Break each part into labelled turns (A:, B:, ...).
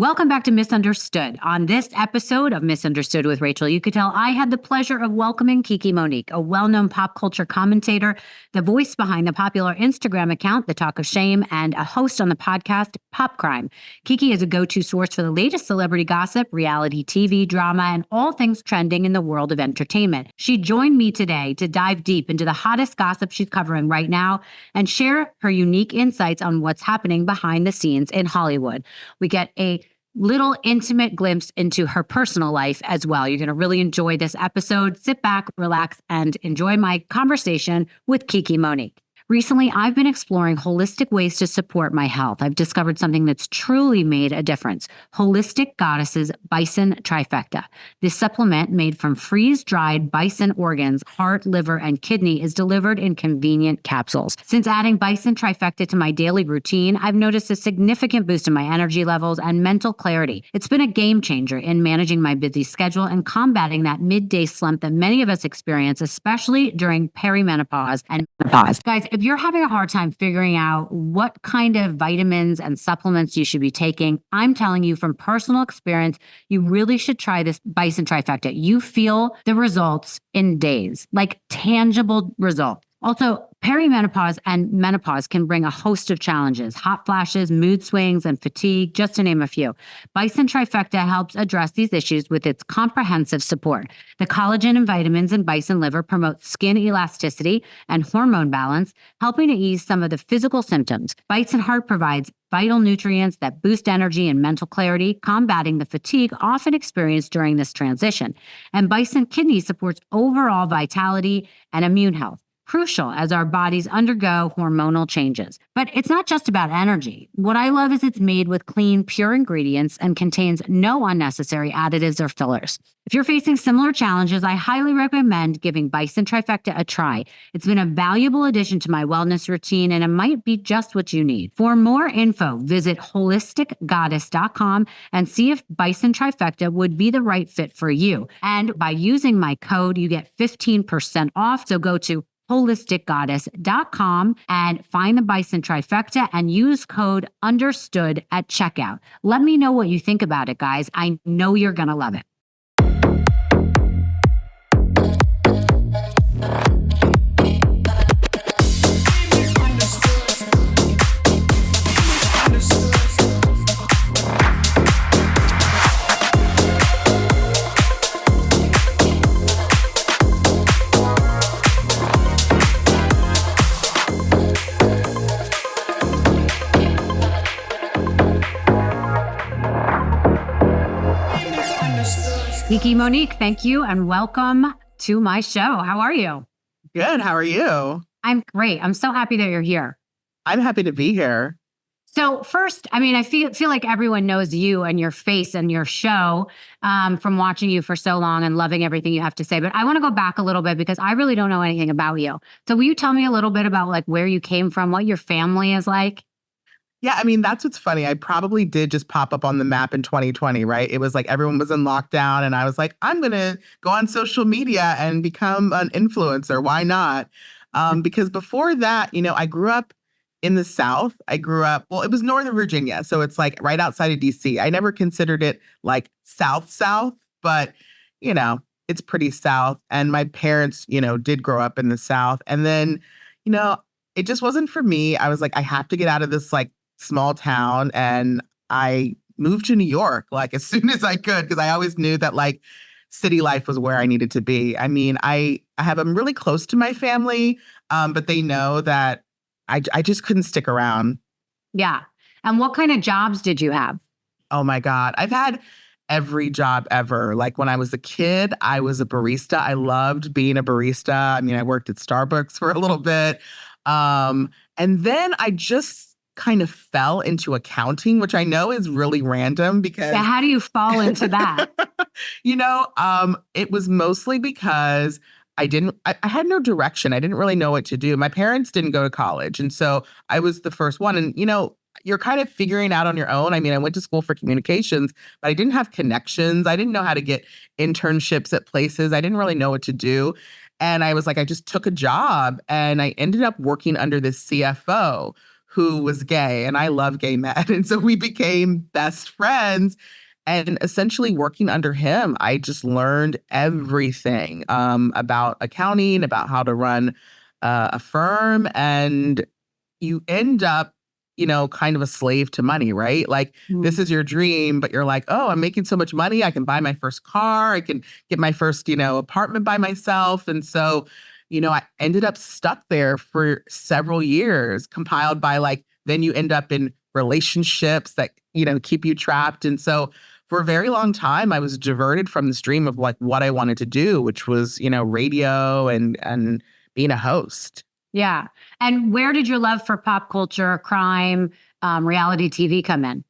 A: Welcome back to Misunderstood. On this episode of Misunderstood with Rachel Yucatel, I had the pleasure of welcoming Kiki Monique, a well-known pop culture commentator, the voice behind the popular Instagram account, The Talk of Shame, and a host on the podcast, Pop Crime. Kiki is a go-to source for the latest celebrity gossip, reality TV, drama, and all things trending in the world of entertainment. She joined me today to dive deep into the hottest gossip she's covering right now and share her unique insights on what's happening behind the scenes in Hollywood. We get a little intimate glimpse into her personal life as well. You're going to really enjoy this episode. Sit back, relax, and enjoy my conversation with Kiki Monique. Recently, I've been exploring holistic ways to support my health. I've discovered something that's truly made a difference. Holistic Goddess's Bison Trifecta. This supplement made from freeze-dried bison organs, heart, liver, and kidney is delivered in convenient capsules. Since adding Bison Trifecta to my daily routine, I've noticed a significant boost in my energy levels and mental clarity. It's been a game changer in managing my busy schedule and combating that midday slump that many of us experience, especially during perimenopause and menopause. Guys, if you're having a hard time figuring out what kind of vitamins and supplements you should be taking, I'm telling you from personal experience, you really should try this Bison Trifecta. You feel the results in days, like tangible results. Also, perimenopause and menopause can bring a host of challenges, hot flashes, mood swings, and fatigue, just to name a few. Bison Trifecta helps address these issues with its comprehensive support. The collagen and vitamins in bison liver promote skin elasticity and hormone balance, helping to ease some of the physical symptoms. Bison Heart provides vital nutrients that boost energy and mental clarity, combating the fatigue often experienced during this transition. And Bison Kidney supports overall vitality and immune health, crucial as our bodies undergo hormonal changes. But it's not just about energy. What I love is it's made with clean, pure ingredients and contains no unnecessary additives or fillers. If you're facing similar challenges, I highly recommend giving Bison Trifecta a try. It's been a valuable addition to my wellness routine, and it might be just what you need. For more info, visit holisticgoddess.com and see if Bison Trifecta would be the right fit for you. And by using my code, you get 15% off. So go to holisticgoddess.com and find the Bison Trifecta and use code UNDERSTOOD at checkout. Let me know what you think about it, guys. I know you're going to love it. Kiki Monique, thank you and welcome to my show. How are you?
B: Good. How are you?
A: I'm great. I'm so happy that you're here.
B: I'm happy to be here.
A: So first, I feel like everyone knows you and your face and your show from watching you for so long and loving everything you have to say. But I want to go back a little bit because I really don't know anything about you. So will you tell me a little bit about like where you came from, what your family is like?
B: Yeah, that's what's funny. I probably did just pop up on the map in 2020, right? It was like everyone was in lockdown and I was like, I'm going to go on social media and become an influencer. Why not? Because before that, I grew up in the South. It was Northern Virginia. So it's like right outside of DC. I never considered it like South, but, it's pretty South. And my parents, did grow up in the South. And then, it just wasn't for me. I was like, I have to get out of this like small town. And I moved to New York like as soon as I could, because I always knew that like city life was where I needed to be. I'm really close to my family, but they know that I just couldn't stick around.
A: Yeah. And what kind of jobs did you have?
B: Oh my God. I've had every job ever. Like when I was a kid, I was a barista. I loved being a barista. I worked at Starbucks for a little bit. And then I just kind of fell into accounting, which I know is really random because...
A: Yeah, how do you fall into that?
B: It was mostly because I had no direction. I didn't really know what to do. My parents didn't go to college. And so I was the first one. And, you're kind of figuring out on your own. I went to school for communications, but I didn't have connections. I didn't know how to get internships at places. I didn't really know what to do. And I was like, I just took a job and I ended up working under this CFO who was gay, and I love gay men. And so we became best friends. And essentially working under him, I just learned everything about accounting, about how to run a firm. And you end up, kind of a slave to money, right? Like this is your dream, but you're like, oh, I'm making so much money. I can buy my first car. I can get my first, apartment by myself. And so, I ended up stuck there for several years, compiled by like, then you end up in relationships that, keep you trapped. And so for a very long time, I was diverted from this dream of like what I wanted to do, which was, radio and being a host.
A: Yeah. And where did your love for pop culture, crime, reality TV come in?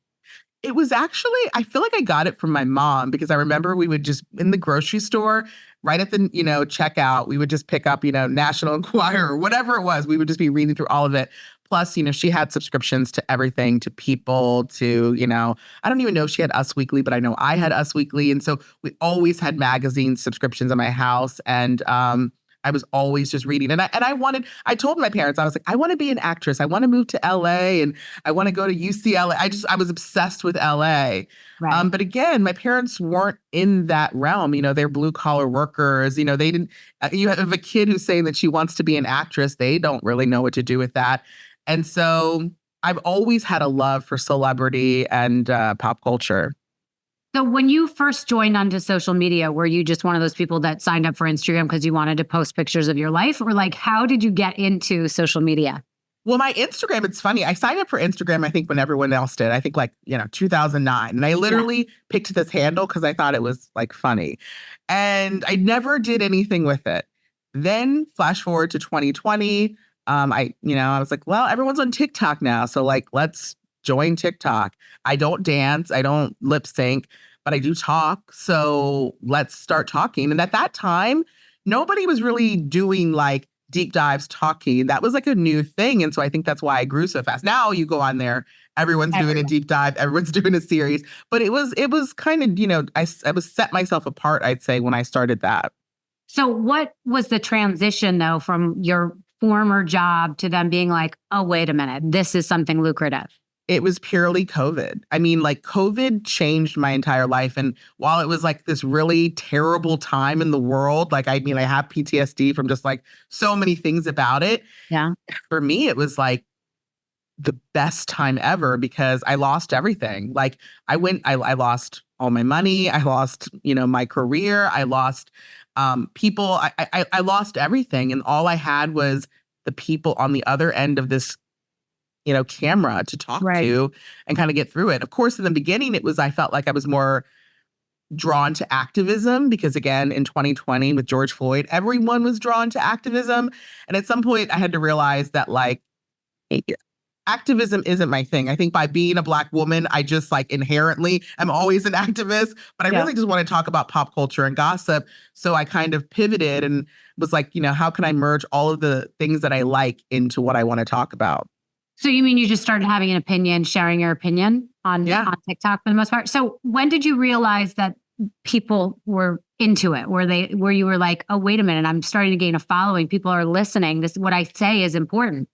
B: It was actually, I feel like I got it from my mom because I remember we would just in the grocery store, right at the, checkout, we would just pick up, National Enquirer or whatever it was. We would just be reading through all of it. Plus, she had subscriptions to everything, to People, to, I don't even know if she had Us Weekly, but I know I had Us Weekly. And so we always had magazine subscriptions in my house. And I was always just reading. And I told my parents, I was like, I want to be an actress. I want to move to LA and I want to go to UCLA. I was obsessed with LA.
A: Right.
B: But again, my parents weren't in that realm. They're blue collar workers. They didn't, you have a kid who's saying that she wants to be an actress. They don't really know what to do with that. And so I've always had a love for celebrity and pop culture.
A: So when you first joined onto social media, were you just one of those people that signed up for Instagram because you wanted to post pictures of your life? Or like, how did you get into social media?
B: Well, my Instagram, it's funny. I signed up for Instagram, I think, when everyone else did. I think 2009. And I literally picked this handle because I thought it was like funny. And I never did anything with it. Then flash forward to 2020. I was like, well, everyone's on TikTok now. So like, let's join TikTok. I don't dance. I don't lip sync, but I do talk. So let's start talking. And at that time, nobody was really doing like deep dives talking. That was like a new thing. And so I think that's why I grew so fast. Now you go on there, everyone's doing a deep dive, everyone's doing a series. But it was kind of, I was set myself apart, I'd say, when I started that.
A: So what was the transition though from your former job to them being like, oh, wait a minute, this is something lucrative?
B: It was purely COVID. I mean, like COVID changed my entire life. And while it was like this really terrible time in the world, like, I have PTSD from just like so many things about it.
A: Yeah.
B: For me, it was like the best time ever because I lost everything. Like I lost all my money. I lost, my career. I lost people. I lost everything. And all I had was the people on the other end of this camera to talk to and kind of get through it. Of course, in the beginning, I felt like I was more drawn to activism because again, in 2020 with George Floyd, everyone was drawn to activism. And at some point I had to realize that like activism isn't my thing. I think by being a Black woman, I just like inherently am always an activist, but I really just want to talk about pop culture and gossip. So I kind of pivoted and was like, how can I merge all of the things that I like into what I want to talk about?
A: So you mean you just started having an opinion, sharing your opinion on TikTok for the most part? So when did you realize that people were into it? Where you were like, oh, wait a minute, I'm starting to gain a following. People are listening. This, what I say is important.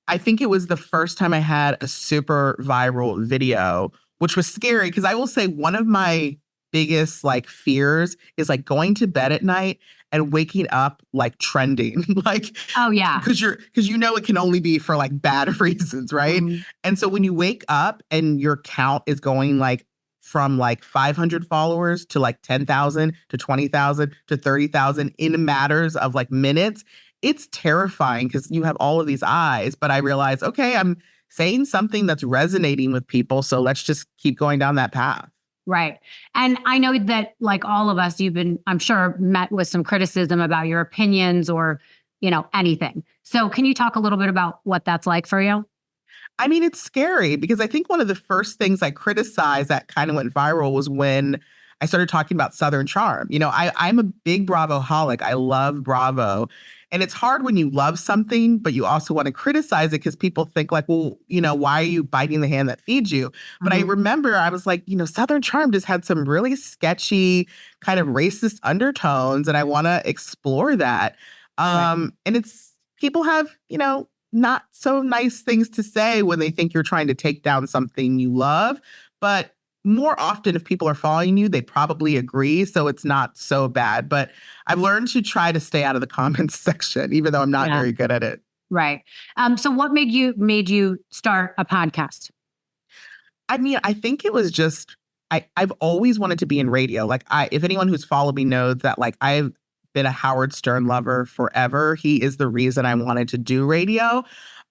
B: I think it was the first time I had a super viral video, which was scary because I will say one of my biggest like fears is like going to bed at night and waking up like trending. Like,
A: oh yeah.
B: Because it can only be for like bad reasons, right? Mm-hmm. And so when you wake up and your count is going like from like 500 followers to like 10,000 to 20,000 to 30,000 in matters of like minutes, it's terrifying because you have all of these eyes. But I realized, okay, I'm saying something that's resonating with people. So let's just keep going down that path.
A: Right. And I know that like all of us, you've been, I'm sure, met with some criticism about your opinions or, anything. So can you talk a little bit about what that's like for you?
B: I mean, it's scary because I think one of the first things I criticized that kind of went viral was when I started talking about Southern Charm. I'm a big Bravo-holic. I love Bravo. And it's hard when you love something, but you also want to criticize it because people think like, well, why are you biting the hand that feeds you? But I remember I was like, Southern Charm just had some really sketchy kind of racist undertones and I want to explore that. And it's people have, not so nice things to say when they think you're trying to take down something you love. But more often, if people are following you, they probably agree. So it's not so bad. But I've learned to try to stay out of the comments section, even though I'm not very good at it.
A: Right. So what made you start a podcast?
B: I mean, I think it was just I've always wanted to be in radio. Like if anyone who's followed me knows that like I've been a Howard Stern lover forever. He is the reason I wanted to do radio.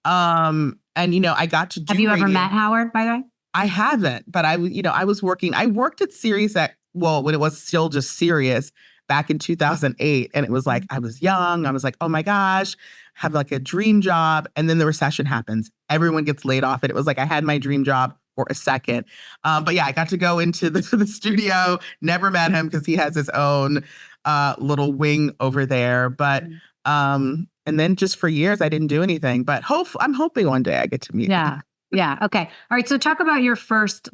B: And I got to do
A: Have you
B: radio.
A: ever met Howard, by the way?
B: I haven't, but I worked at Sirius when it was still just Sirius back in 2008. And it was like, I was young. I was like, oh my gosh, have like a dream job. And then the recession happens. Everyone gets laid off. And it was like, I had my dream job for a second. But yeah, I got to go into the studio, never met him because he has his own little wing over there. But, and then just for years, I didn't do anything, but I'm hoping one day I get to meet him.
A: Yeah. Okay. All right. So talk about your first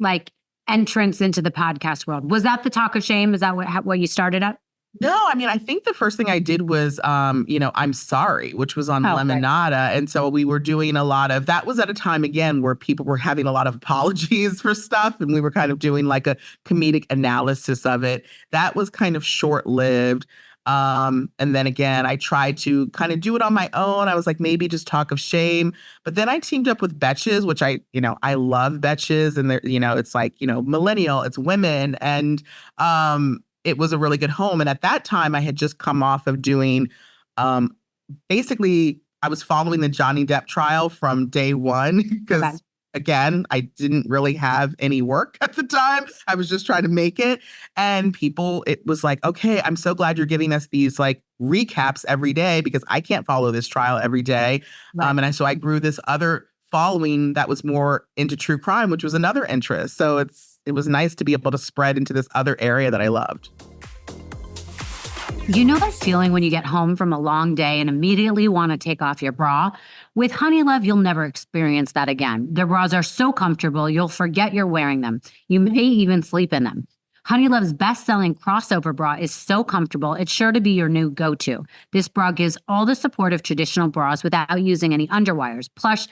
A: entrance into the podcast world. Was that the Talk of Shame? Is that what you started at?
B: No, I mean, I think the first thing I did was, I'm Sorry, which was on Lemonada. Right. And so we were doing that was at a time, again, where people were having a lot of apologies for stuff. And we were kind of doing like a comedic analysis of it. That was kind of short-lived. And then again, I tried to kind of do it on my own. I was like, maybe just Talk of Shame. But then I teamed up with Betches, which I love Betches. And they're, it's like, millennial, it's women. And, it was a really good home. And at that time, I had just come off of doing, basically, I was following the Johnny Depp trial from day one because, again, I didn't really have any work at the time. I was just trying to make it. And it was like, okay, I'm so glad you're giving us these like recaps every day because I can't follow this trial every day. Right. So I grew this other following that was more into true crime, which was another interest. So it was nice to be able to spread into this other area that I loved.
A: You know that feeling when you get home from a long day and immediately want to take off your bra? With Honeylove, you'll never experience that again. Their bras are so comfortable, you'll forget you're wearing them. You may even sleep in them. Honeylove's best-selling crossover bra is so comfortable, it's sure to be your new go-to. This bra gives all the support of traditional bras without using any underwires. Plush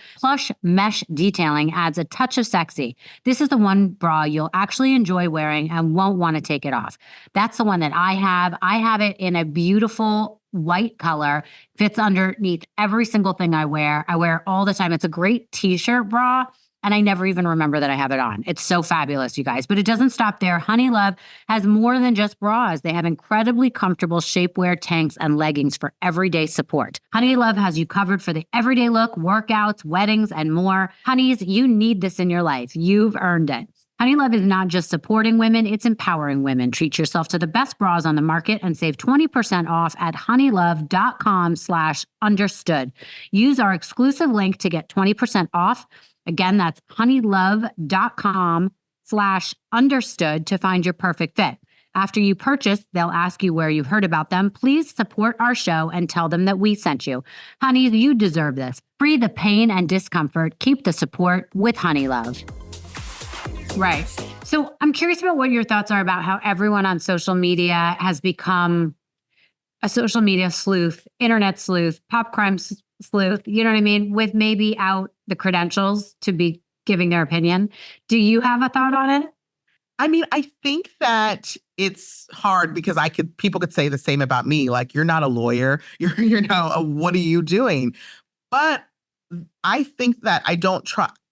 A: mesh detailing adds a touch of sexy. This is the one bra you'll actually enjoy wearing and won't want to take it off. That's the one that I have. I have it in a beautiful white color, fits underneath every single thing I wear. I wear it all the time. It's a great t-shirt bra. And I never even remember that I have it on. It's so fabulous, you guys. But it doesn't stop there. Honeylove has more than just bras. They have incredibly comfortable shapewear tanks and leggings for everyday support. Honeylove has you covered for the everyday look, workouts, weddings, and more. Honeys, you need this in your life. You've earned it. Honeylove is not just supporting women, it's empowering women. Treat yourself to the best bras on the market and save 20% off at honeylove.com/understood. Use our exclusive link to get 20% off. Again, that's honeylove.com/understood to find your perfect fit. After you purchase, they'll ask you where you heard about them. Please support our show and tell them that we sent you. Honeys, you deserve this. Free the pain and discomfort. Keep the support with Honeylove. Right. So I'm curious about what your thoughts are about how everyone on social media has become a social media sleuth, internet sleuth, pop crime sleuth, you know what I mean? With maybe out the credentials to be giving their opinion. Do you have a thought on it?
B: I mean, I think that it's hard because people could say the same about me. Like, you're not a lawyer. What are you doing? But I think that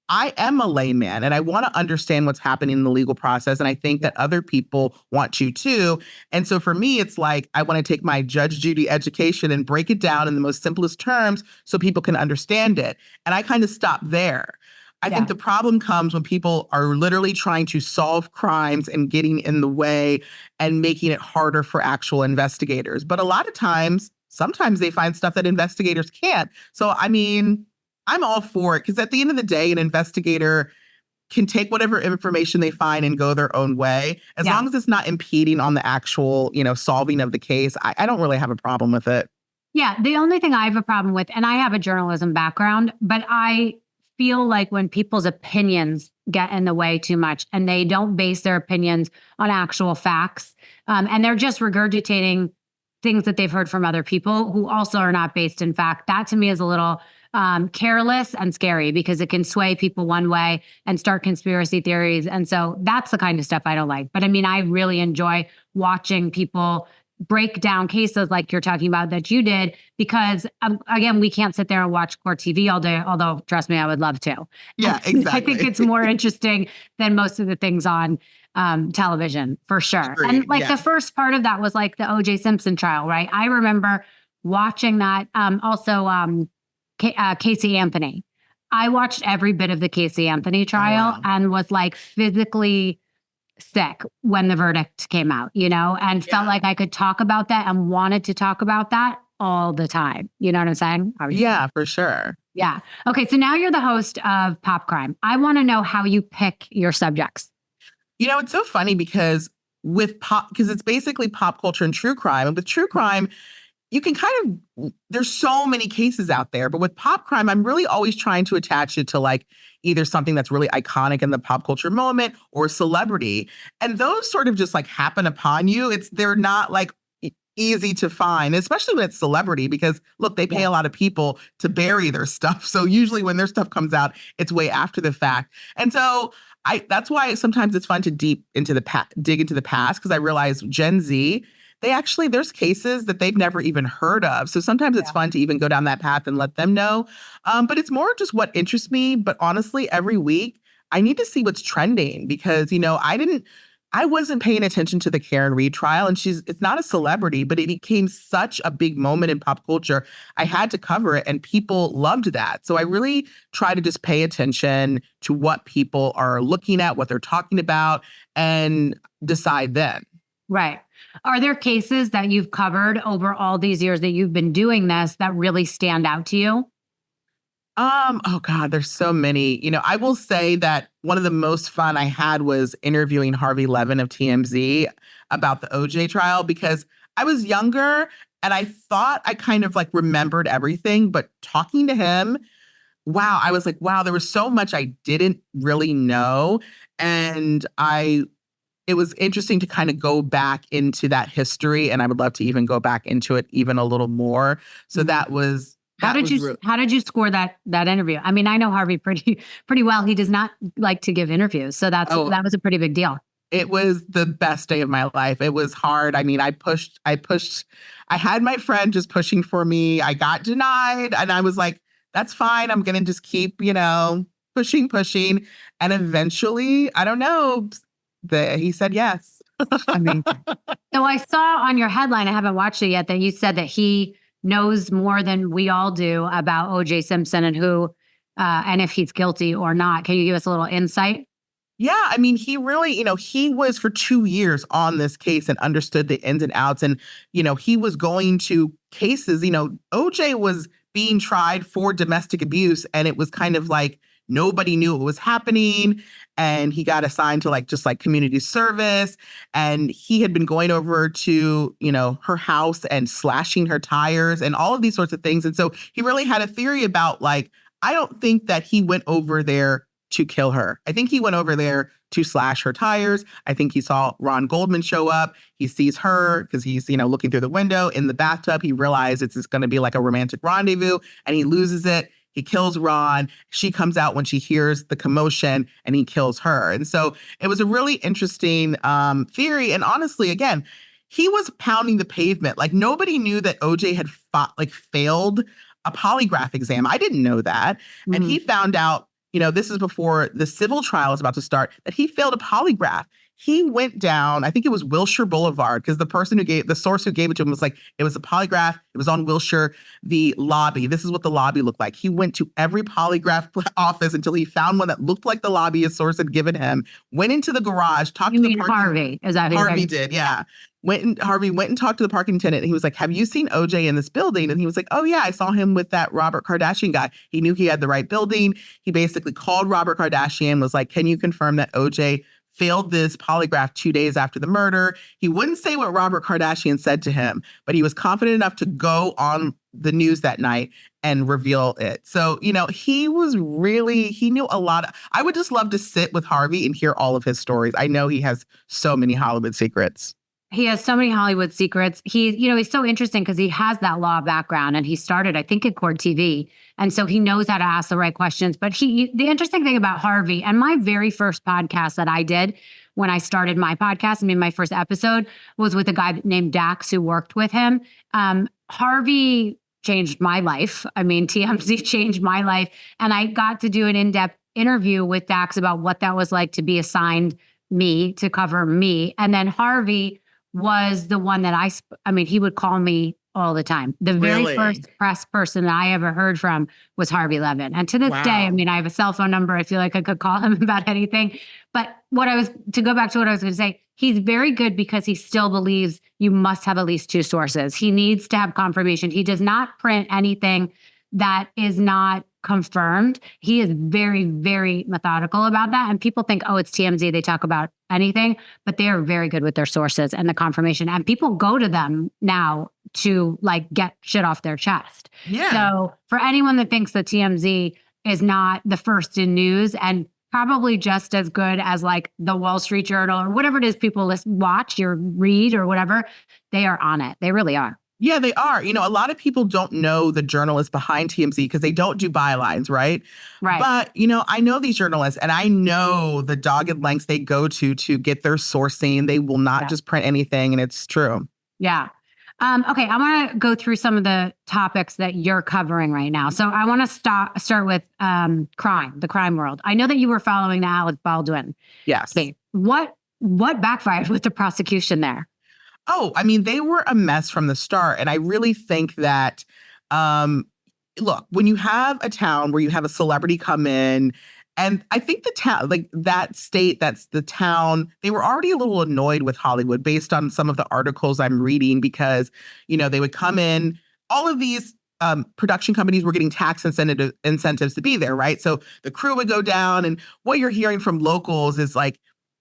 B: I am a layman and I want to understand what's happening in the legal process. And I think that other people want to too. And so for me, it's like, I want to take my Judge Judy education and break it down in the most simplest terms so people can understand it. And I kind of stop there. I think the problem comes when people are literally trying to solve crimes and getting in the way and making it harder for actual investigators. But a lot of times, sometimes they find stuff that investigators can't. So, I mean, I'm all for it because at the end of the day, an investigator can take whatever information they find and go their own way. As long as it's not impeding on the actual, solving of the case, I don't really have a problem with it.
A: Yeah. The only thing I have a problem with, and I have a journalism background, but I feel like when people's opinions get in the way too much and they don't base their opinions on actual facts, and they're just regurgitating things that they've heard from other people who also are not based in fact, that to me is a little careless and scary because it can sway people one way and start conspiracy theories. And so that's the kind of stuff I don't like. But I mean, I really enjoy watching people break down cases like you're talking about that you did, because again, we can't sit there and watch court TV all day, although trust me, I would love to.
B: Yeah, exactly.
A: I think it's more interesting than most of the things on television, for sure.
B: Agreed,
A: And like
B: yeah.
A: the first part of that was like the O.J. Simpson trial, right? I remember watching that. Casey Anthony. I watched every bit of the Casey Anthony trial
B: wow.
A: and was like physically sick when the verdict came out, and felt like I could talk about that and wanted to talk about that all the time. You know what I'm saying?
B: Yeah, for sure.
A: Yeah. Okay. So now you're the host of Pop Crime. I want to know how you pick your subjects.
B: It's so funny because because it's basically pop culture and true crime. And with true crime, you can there's so many cases out there, but with pop crime, I'm really always trying to attach it to like either something that's really iconic in the pop culture moment or celebrity. And those sort of just like happen upon you. They're not like easy to find, especially when it's celebrity, because look, they pay a lot of people to bury their stuff. So usually when their stuff comes out, it's way after the fact. And so that's why sometimes it's fun to dig into the past, because I realize Gen Z, there's cases that they've never even heard of. So sometimes it's fun to even go down that path and let them know. But it's more just what interests me. But honestly, every week I need to see what's trending because, I wasn't paying attention to the Karen Reed trial, and it's not a celebrity, but it became such a big moment in pop culture. I had to cover it and people loved that. So I really try to just pay attention to what people are looking at, what they're talking about, and decide then.
A: Right. Are there cases that you've covered over all these years that you've been doing this that really stand out to you?
B: Oh God, there's so many. I will say that one of the most fun I had was interviewing Harvey Levin of TMZ about the OJ trial, because I was younger and I thought I kind of like remembered everything, but talking to him, wow, I was like, wow, there was so much I didn't really know. And it was interesting to kind of go back into that history, and I would love to even go back into it even a little more. So that was
A: How did you score that interview? I mean, I know Harvey pretty well. He does not like to give interviews, so that was a pretty big deal.
B: It was the best day of my life. It was hard. I mean, I pushed. I had my friend just pushing for me. I got denied, and I was like, "That's fine. I'm gonna just keep, pushing." And eventually, I don't know, he said yes.
A: I mean, so I saw on your headline, I haven't watched it yet, that you said that he knows more than we all do about O.J. Simpson and who, and if he's guilty or not. Can you give us a little insight?
B: Yeah, I mean, he really, he was for 2 years on this case and understood the ins and outs. And, he was going to cases, OJ was being tried for domestic abuse, and it was kind of like nobody knew what was happening. And he got assigned to just community service. And he had been going over to, her house and slashing her tires and all of these sorts of things. And so he really had a theory about I don't think that he went over there to kill her. I think he went over there to slash her tires. I think he saw Ron Goldman show up. He sees her because he's, looking through the window in the bathtub. He realized it's going to be like a romantic rendezvous, and he loses it. He kills Ron. She comes out when she hears the commotion, and he kills her. And so it was a really interesting theory. And honestly, again, he was pounding the pavement. Nobody knew that OJ had failed a polygraph exam. I didn't know that. Mm-hmm. And he found out, this is before the civil trial is about to start, that he failed a polygraph. He went down, I think it was Wilshire Boulevard, because the source who gave it to him was like, it was a polygraph. It was on Wilshire, the lobby. This is what the lobby looked like. He went to every polygraph office until he found one that looked like the lobby his source had given him, went into the garage, talked to the
A: Harvey? Is that who
B: Harvey did, yeah. Harvey went and talked to the parking attendant, and he was like, have you seen OJ in this building? And he was like, oh yeah, I saw him with that Robert Kardashian guy. He knew he had the right building. He basically called Robert Kardashian, was like, can you confirm that OJ failed this polygraph 2 days after the murder? He wouldn't say what Robert Kardashian said to him, but he was confident enough to go on the news that night and reveal it. So, he knew a lot. I would just love to sit with Harvey and hear all of his stories. I know he has so many Hollywood secrets.
A: He has so many Hollywood secrets. He's so interesting because he has that law background and he started, I think, at Court TV. And so he knows how to ask the right questions. But the interesting thing about Harvey and my very first podcast that I did when I started my podcast, my first episode was with a guy named Dax who worked with him. Harvey changed my life. TMZ changed my life. And I got to do an in-depth interview with Dax about what that was like to be assigned me to cover me. And then Harvey was the one that he would call me all the time. The very
B: Really?
A: first press person that I ever heard from was Harvey Levin. And to this day, I have a cell phone number. I feel like I could call him about anything. But to go back to what I was going to say, he's very good because he still believes you must have at least two sources. He needs to have confirmation. He does not print anything that is not confirmed. He is very, very methodical about that. And people think, oh, it's TMZ. They talk about anything, but they are very good with their sources and the confirmation. And people go to them now to get shit off their chest.
B: Yeah.
A: So for anyone that thinks that TMZ is not the first in news and probably just as good as the Wall Street Journal or whatever it is people watch or read or whatever, they are on it. They really are.
B: Yeah, they are. A lot of people don't know the journalists behind TMZ because they don't do bylines, right?
A: Right.
B: But, I know these journalists and I know the dogged lengths they go to get their sourcing. They will not just print anything, and it's true.
A: Yeah. Okay, I want to go through some of the topics that you're covering right now. So I want to start with crime, the crime world. I know that you were following the Alec Baldwin.
B: Yes.
A: Okay. What backfired with the prosecution there?
B: Oh, they were a mess from the start. And I really think that, look, when you have a town where you have a celebrity come in, and I think the town, that state, that's the town, they were already a little annoyed with Hollywood based on some of the articles I'm reading because, they would come in, all of these production companies were getting tax incentives to be there, right? So the crew would go down, and what you're hearing from locals is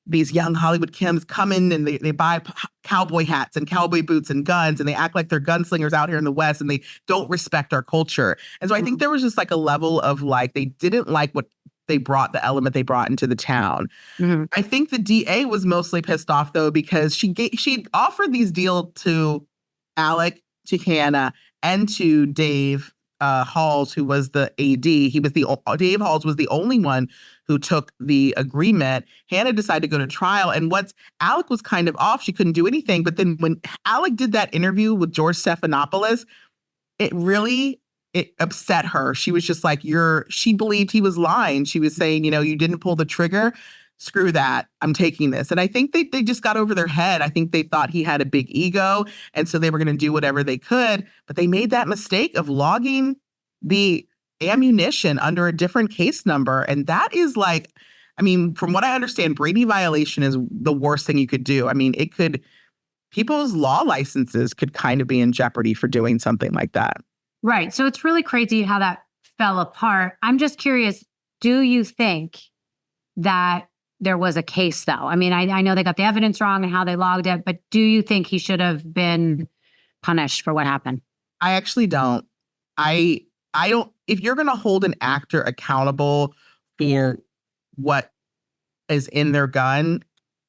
B: these young Hollywood Kims come in and they buy cowboy hats and cowboy boots and guns, and they act like they're gunslingers out here in the West, and they don't respect our culture. And so I think there was just a level of they didn't like what they brought, the element they brought into the town. Mm-hmm. I think the DA was mostly pissed off though, because she offered these deals to Alec, to Hannah, and to Dave Halls, who was the AD. Dave Halls was the only one who took the agreement. Hannah decided to go to trial. And Alec was kind of off. She couldn't do anything. But then when Alec did that interview with George Stephanopoulos, it upset her. She was just she believed he was lying. She was saying, you didn't pull the trigger. Screw that. I'm taking this. And I think they just got over their head. I think they thought he had a big ego. And so they were going to do whatever they could. But they made that mistake of logging the ammunition under a different case number. And that is from what I understand, Brady violation is the worst thing you could do. People's law licenses could kind of be in jeopardy for doing something like that.
A: Right. So it's really crazy how that fell apart. I'm just curious, do you think that there was a case though? I know they got the evidence wrong and how they logged it, but do you think he should have been punished for what happened?
B: I actually don't. I don't. If you're going to hold an actor accountable for what is in their gun,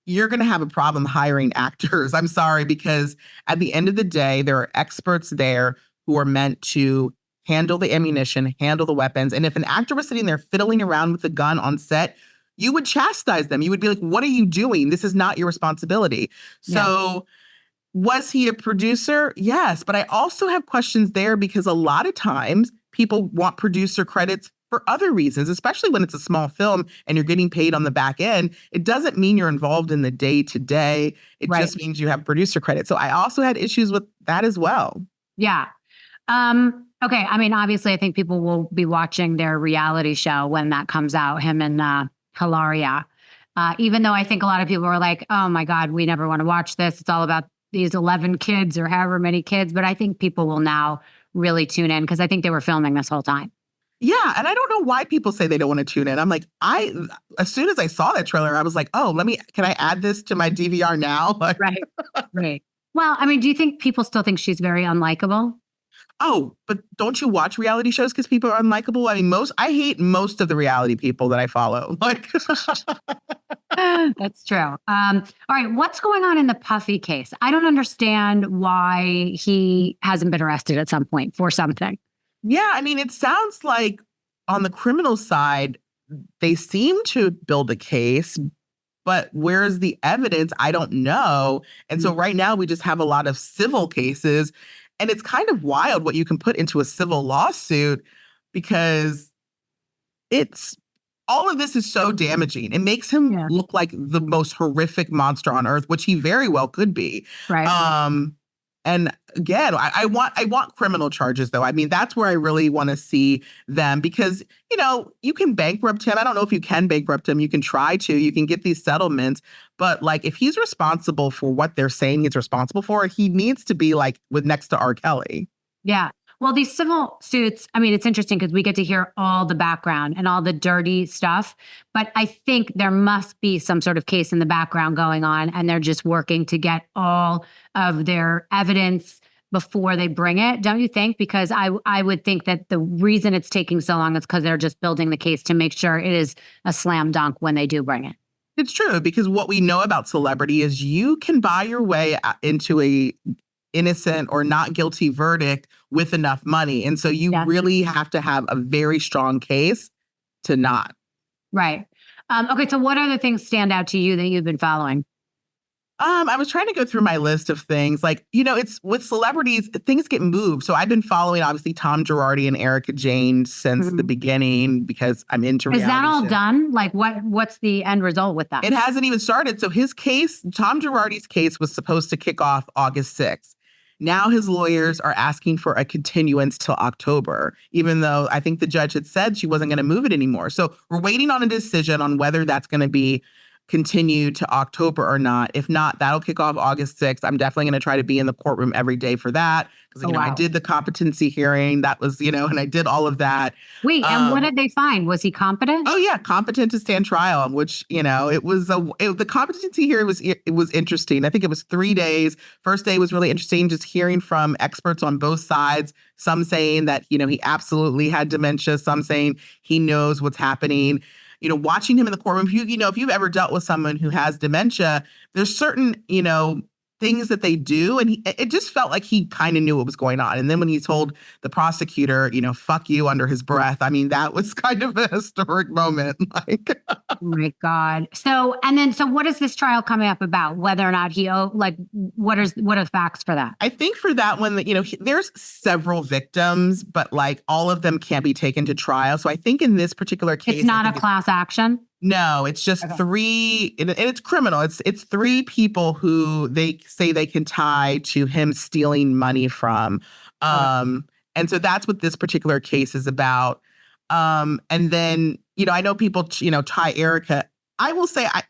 B: you're going to have a problem hiring actors. I'm sorry, because at the end of the day, there are experts there who are meant to handle the ammunition, handle the weapons. And if an actor was sitting there fiddling around with a gun on set, you would chastise them. You would be like, what are you doing? This is not your responsibility. So was he a producer? Yes. But I also have questions there because a lot of times people want producer credits for other reasons, especially when it's a small film and you're getting paid on the back end. It doesn't mean you're involved in the day-to-day. It just means you have producer credit. So I also had issues with that as well.
A: Yeah. Okay. Obviously, I think people will be watching their reality show when that comes out, him and Hilaria. Even though I think a lot of people were like, oh my God, we never want to watch this. It's all about these 11 kids or however many kids. But I think people will now really tune in because I think they were filming this whole time.
B: Yeah. And I don't know why people say they don't want to tune in. I'm like, as soon as I saw that trailer, I was like, oh, can I add this to my DVR now?
A: Right. Well, do you think people still think she's very unlikable?
B: Oh, but don't you watch reality shows because people are unlikable? I mean, I hate most of the reality people that I follow. Like,
A: That's true. All right, what's going on in the Puffy case? I don't understand why he hasn't been arrested at some point for something.
B: yeah, I mean, it sounds like on the criminal side, they seem to build a case, but where's the evidence? I don't know. And so right now we just have a lot of civil cases. And it's kind of wild what you can put into a civil lawsuit because it's all of this is so damaging. It makes him look like the most horrific monster on earth, which he very well could be.
A: Right.
B: And again, I want criminal charges, though. I mean, that's where I really want to see them because, you can bankrupt him. I don't know if you can bankrupt him. You can try to. You can get these settlements. But like, if he's responsible for what they're saying he's responsible for, he needs to be like with next to R. Kelly.
A: Yeah. Well, these civil suits, I mean, it's interesting because we get to hear all the background and all the dirty stuff. But I think there must be some sort of case in the background going on, and they're just working to get all of their evidence before they bring it, don't you think? Because I would think that the reason it's taking so long is because they're just building the case to make sure it is a slam dunk when they do bring it.
B: It's true, because what we know about celebrity is you can buy your way into a innocent or not guilty verdict with enough money. And so you really have to have a very strong case to not.
A: Right. Okay. So what other things stand out to you that you've been following?
B: I was trying to go through my list of things. Like, it's with celebrities, things get moved. So I've been following, obviously, Tom Girardi and Erica Jane since the beginning because I'm into reality.
A: Is that all
B: shows.
A: done? Like, what's the end result with that?
B: It hasn't even started. So his case, Tom Girardi's case, was supposed to kick off August 6th. Now his lawyers are asking for a continuance till October, even though I think the judge had said she wasn't going to move it anymore. So we're waiting on a decision on whether that's going to be continued to October or not. If not, that'll kick off August 6th. I'm definitely going to try to be in the courtroom every day for that. Because, I did the competency hearing. That was, and I did all of that.
A: Wait, and what did they find? Was he competent?
B: Oh, yeah. Competent to stand trial, which, the competency hearing it was interesting. I think it was 3 days. First day was really interesting, just hearing from experts on both sides. Some saying that, he absolutely had dementia. Some saying he knows what's happening. Watching him in the courtroom, if you've ever dealt with someone who has dementia, there's certain, things that they do. And it just felt like he kind of knew what was going on. And then when he told the prosecutor, fuck you under his breath, I mean, that was kind of a historic moment. Like,
A: oh my God. So what is this trial coming up about? Whether or not what are facts for that?
B: I think for that one that, there's several victims, but like all of them can't be taken to trial. So I think in this particular case,
A: it's not a class action.
B: No, it's just three, and it's criminal. It's three people who they say they can tie to him stealing money from. And so that's what this particular case is about. And then, I know people, tie Erica. I will say, I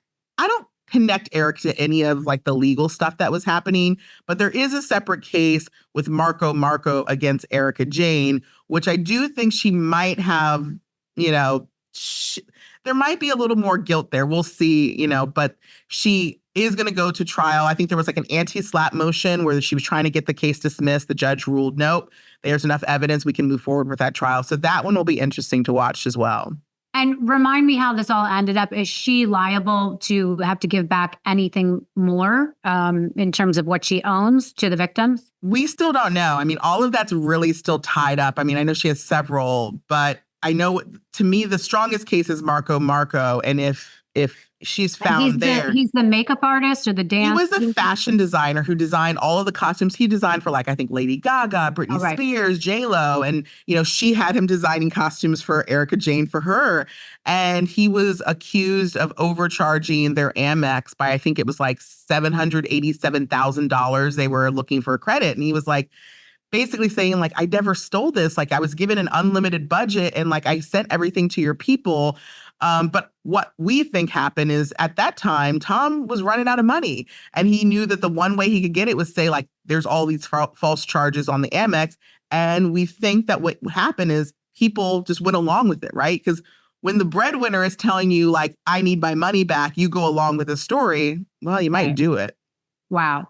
B: don't connect Erica to any of like the legal stuff that was happening, but there is a separate case with Marco against Erica Jane, which I do think she might have, there might be a little more guilt there. We'll see, but she is going to go to trial. I think there was like an anti-slap motion where she was trying to get the case dismissed. The judge ruled, nope, there's enough evidence. We can move forward with that trial. So that one will be interesting to watch as well.
A: And remind me how this all ended up. Is she liable to have to give back anything more in terms of what she owns to the victims?
B: We still don't know. I mean, all of that's really still tied up. I mean, I know she has several, but I know, to me, the strongest case is Marco. And if she's found
A: he's the makeup artist or the dance.
B: He was a fashion designer who designed all of the costumes. He designed for I think Lady Gaga, Britney Spears, J-Lo. And, she had him designing costumes for Erica Jane for her. And he was accused of overcharging their Amex by, I think it was like $787,000. They were looking for a credit. And he was like, basically saying like, I never stole this. Like I was given an unlimited budget and like I sent everything to your people. But what we think happened is at that time, Tom was running out of money and he knew that the one way he could get it was say like, there's all these false charges on the Amex. And we think that what happened is people just went along with it, right? Because when the breadwinner is telling you like, I need my money back, you go along with the story, well, you might do it.
A: Wow.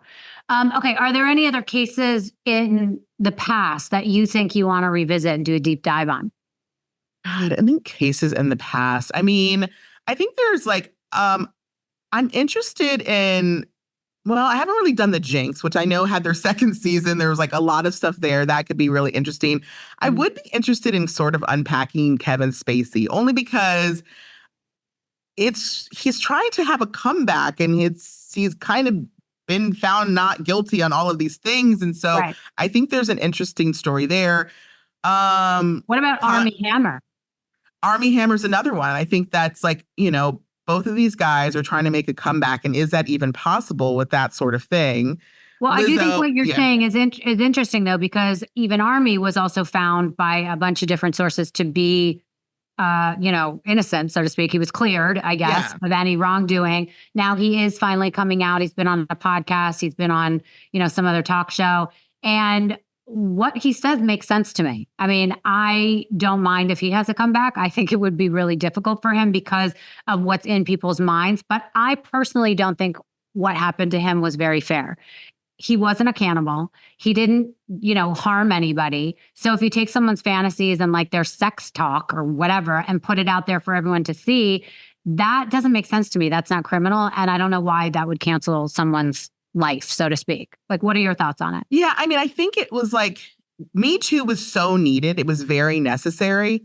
A: Okay, are there any other cases in the past that you think you want to revisit and do a deep dive on?
B: God, I think cases in the past. I mean, I think there's like, I'm interested in, well, I haven't really done the Jinx, which I know had their second season. There was like a lot of stuff there that could be really interesting. I
A: Mhm.
B: would be interested in sort of unpacking Kevin Spacey, only because he's trying to have a comeback and he's kind of been found not guilty on all of these things. And so
A: Right.
B: I think there's an interesting story there.
A: What about
B: Con-
A: Army Hammer?
B: Army Hammer's another one. I think that's like, both of these guys are trying to make a comeback. And is that even possible with that sort of thing?
A: Well, I do think
B: Lizzo,
A: what you're
B: yeah,
A: saying is interesting though, because even Army was also found by a bunch of different sources to be, innocent, so to speak. He was cleared, I guess,
B: yeah.
A: of any wrongdoing. Now he is finally coming out. He's been on a podcast. He's been on, some other talk show, and what he says makes sense to me. I mean, I don't mind if he has a comeback. I think it would be really difficult for him because of what's in people's minds. But I personally don't think what happened to him was very fair. He wasn't a cannibal. He didn't, harm anybody. So if you take someone's fantasies and like their sex talk or whatever and put it out there for everyone to see, that doesn't make sense to me. That's not criminal. And I don't know why that would cancel someone's life, so to speak. Like, what are your thoughts on it?
B: Yeah, I mean, I think it was like Me Too was so needed. It was very necessary.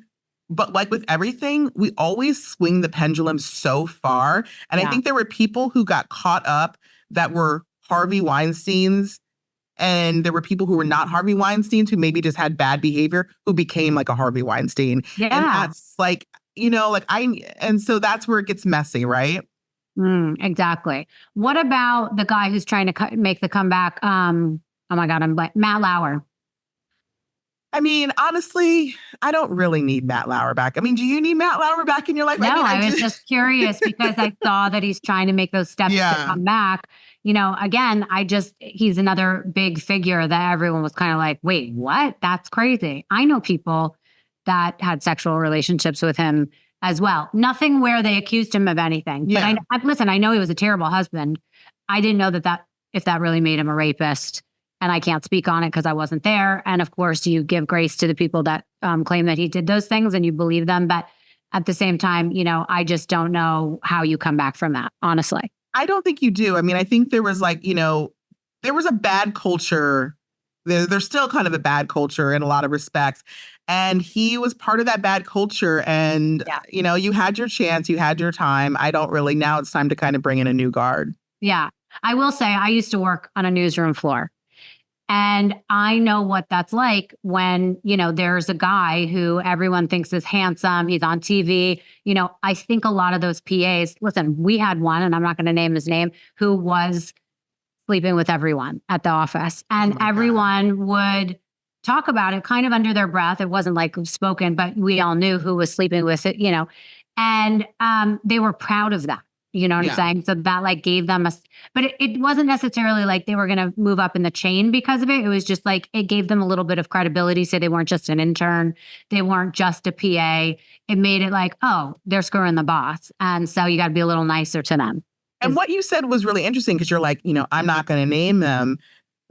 B: But like with everything, we always swing the pendulum so far. And I
A: Yeah.
B: think there were people who got caught up that were Harvey Weinsteins. And there were people who were not Harvey Weinsteins who maybe just had bad behavior who became like a Harvey Weinstein. And
A: Yeah.
B: that's like, and so that's where it gets messy, right?
A: Exactly. What about the guy who's trying to make the comeback? Oh my God, Matt Lauer.
B: I mean, honestly, I don't really need Matt Lauer back. I mean, do you need Matt Lauer back in your life?
A: No,
B: I mean,
A: I was just curious because I saw that he's trying to make those steps to
B: Yeah.
A: come back. Again, he's another big figure that everyone was kind of like, wait, what? That's crazy. I know people that had sexual relationships with him as well. Nothing where they accused him of anything. But
B: Yeah.
A: listen, I know he was a terrible husband. I didn't know if that really made him a rapist. And I can't speak on it because I wasn't there. And of course, you give grace to the people that claim that he did those things and you believe them. But at the same time, I just don't know how you come back from that, honestly.
B: I don't think you do. I mean, I think there was like, there was a bad culture. There's still kind of a bad culture in a lot of respects. And he was part of that bad culture. And,
A: Yeah.
B: You had your chance, you had your time. Now it's time to kind of bring in a new guard.
A: Yeah. I will say I used to work on a newsroom floor. And I know what that's like when, there's a guy who everyone thinks is handsome. He's on TV. I think a lot of those PAs, listen, we had one, and I'm not going to name his name, who was sleeping with everyone at the office. And everyone would talk about it kind of under their breath. It wasn't like spoken, but we all knew who was sleeping with it, and they were proud of that. You know what I'm saying? So that like gave them but it wasn't necessarily like they were going to move up in the chain because of it. It was just like, it gave them a little bit of credibility. So they weren't just an intern. They weren't just a PA. It made it like, oh, they're screwing the boss. And so you got to be a little nicer to them.
B: And what you said was really interesting because you're like, I'm not going to name them.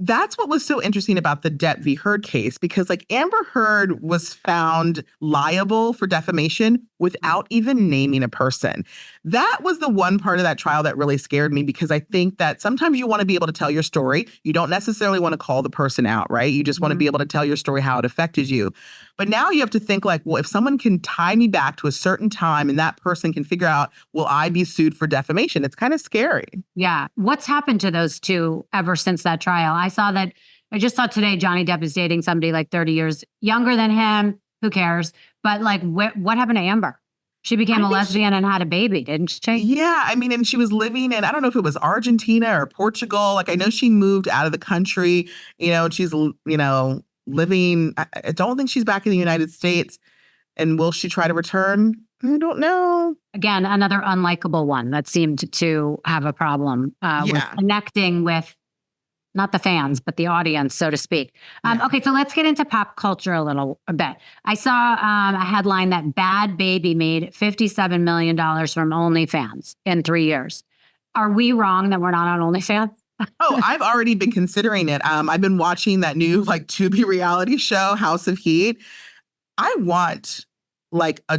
B: That's what was so interesting about the Depp v. Heard case, because like Amber Heard was found liable for defamation without even naming a person. That was the one part of that trial that really scared me, because I think that sometimes you want to be able to tell your story. You don't necessarily want to call the person out, right? You just want to be able to tell your story, how it affected you. But now you have to think like, well, if someone can tie me back to a certain time and that person can figure out, will I be sued for defamation? It's kind of scary.
A: Yeah. What's happened to those two ever since that trial? I just saw today Johnny Depp is dating somebody like 30 years younger than him. Who cares? But like, what happened to Amber? She became a lesbian and had a baby, didn't she?
B: Yeah. I mean, and she was living in, I don't know if it was Argentina or Portugal. Like, I know she moved out of the country, and she's, living. I don't think she's back in the United States. And will she try to return? I don't know.
A: Again, another unlikable one that seemed to have a problem with connecting with not the fans, but the audience, so to speak. Okay, so let's get into pop culture a bit. I saw a headline that Bad Baby made $57 million from OnlyFans in 3 years. Are we wrong that we're not on OnlyFans?
B: Oh, I've already been considering it. I've been watching that new like Tubi reality show, House of Heat. I want like I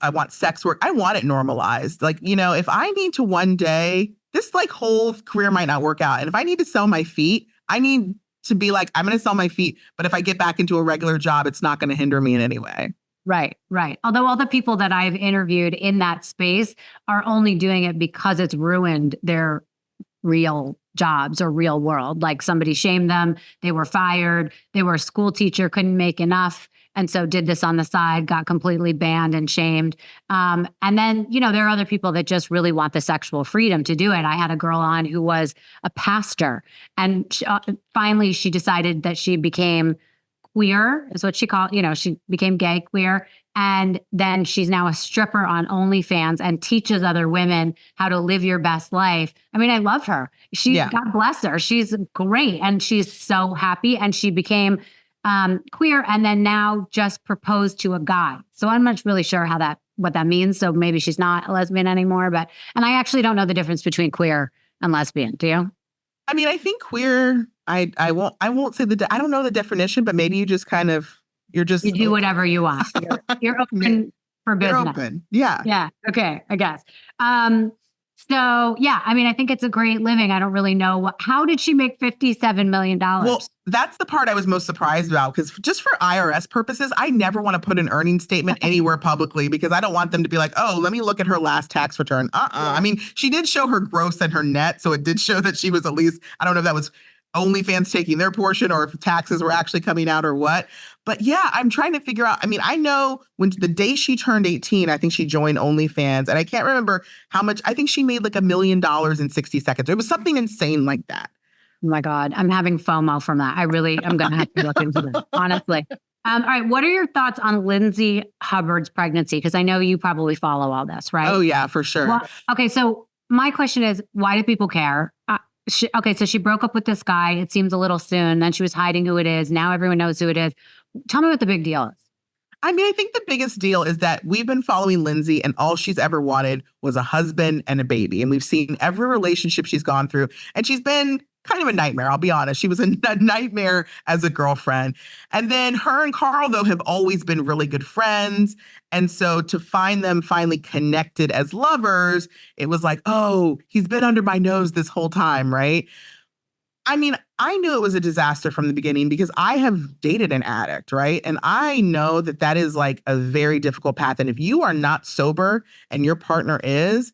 B: want sex work. I want it normalized. Like, if I need to one day, this like whole career might not work out. And if I need to sell my feet, I need to be like, I'm going to sell my feet. But if I get back into a regular job, it's not going to hinder me in any way.
A: Right, right. Although all the people that I've interviewed in that space are only doing it because it's ruined their real jobs or real world. Like somebody shamed them, they were fired, they were a school teacher, couldn't make enough. And so did this on the side, got completely banned and shamed. And then, there are other people that just really want the sexual freedom to do it. I had a girl on who was a pastor, and finally she decided that she became queer, is what she called, she became gay, queer. And then she's now a stripper on OnlyFans and teaches other women how to live your best life. I mean, I love her. God bless her. She's great. And she's so happy. And she became queer and then now just proposed to a guy. So I'm not really sure what that means. So maybe she's not a lesbian anymore. And I actually don't know the difference between queer and lesbian. Do you?
B: I mean, I think queer, I won't say I don't know the definition, but maybe you just you
A: do whatever you want. You're open for business.
B: You're open. Yeah.
A: Yeah. Okay. I guess. So yeah, I mean, I think it's a great living. I don't really know how did she make $57 million?
B: Well, that's the part I was most surprised about, because just for IRS purposes, I never want to put an earnings statement anywhere publicly because I don't want them to be like, oh, let me look at her last tax return. I mean, she did show her gross and her net. So it did show that she was at least, I don't know if that was OnlyFans taking their portion or if taxes were actually coming out or what. But yeah, I'm trying to figure out. I mean, I know when the day she turned 18, I think she joined OnlyFans, and I can't remember how much. I think she made like $1 million in 60 seconds. It was something insane like that.
A: Oh my God, I'm having FOMO from that. I'm going to have to look into this, honestly. All right, what are your thoughts on Lindsay Hubbard's pregnancy? Because I know you probably follow all this, right?
B: Oh yeah, for sure.
A: Well, okay, so my question is, why do people care? So she broke up with this guy. It seems a little soon. Then she was hiding who it is. Now everyone knows who it is. Tell me what the big deal is.
B: I mean, I think the biggest deal is that we've been following Lindsay, and all she's ever wanted was a husband and a baby. And we've seen every relationship she's gone through, and she's been kind of a nightmare. I'll be honest. She was a nightmare as a girlfriend. And then her and Carl, though, have always been really good friends. And so to find them finally connected as lovers, it was like, oh, he's been under my nose this whole time, right? I mean, I knew it was a disaster from the beginning because I have dated an addict, right? And I know that that is like a very difficult path. And if you are not sober and your partner is,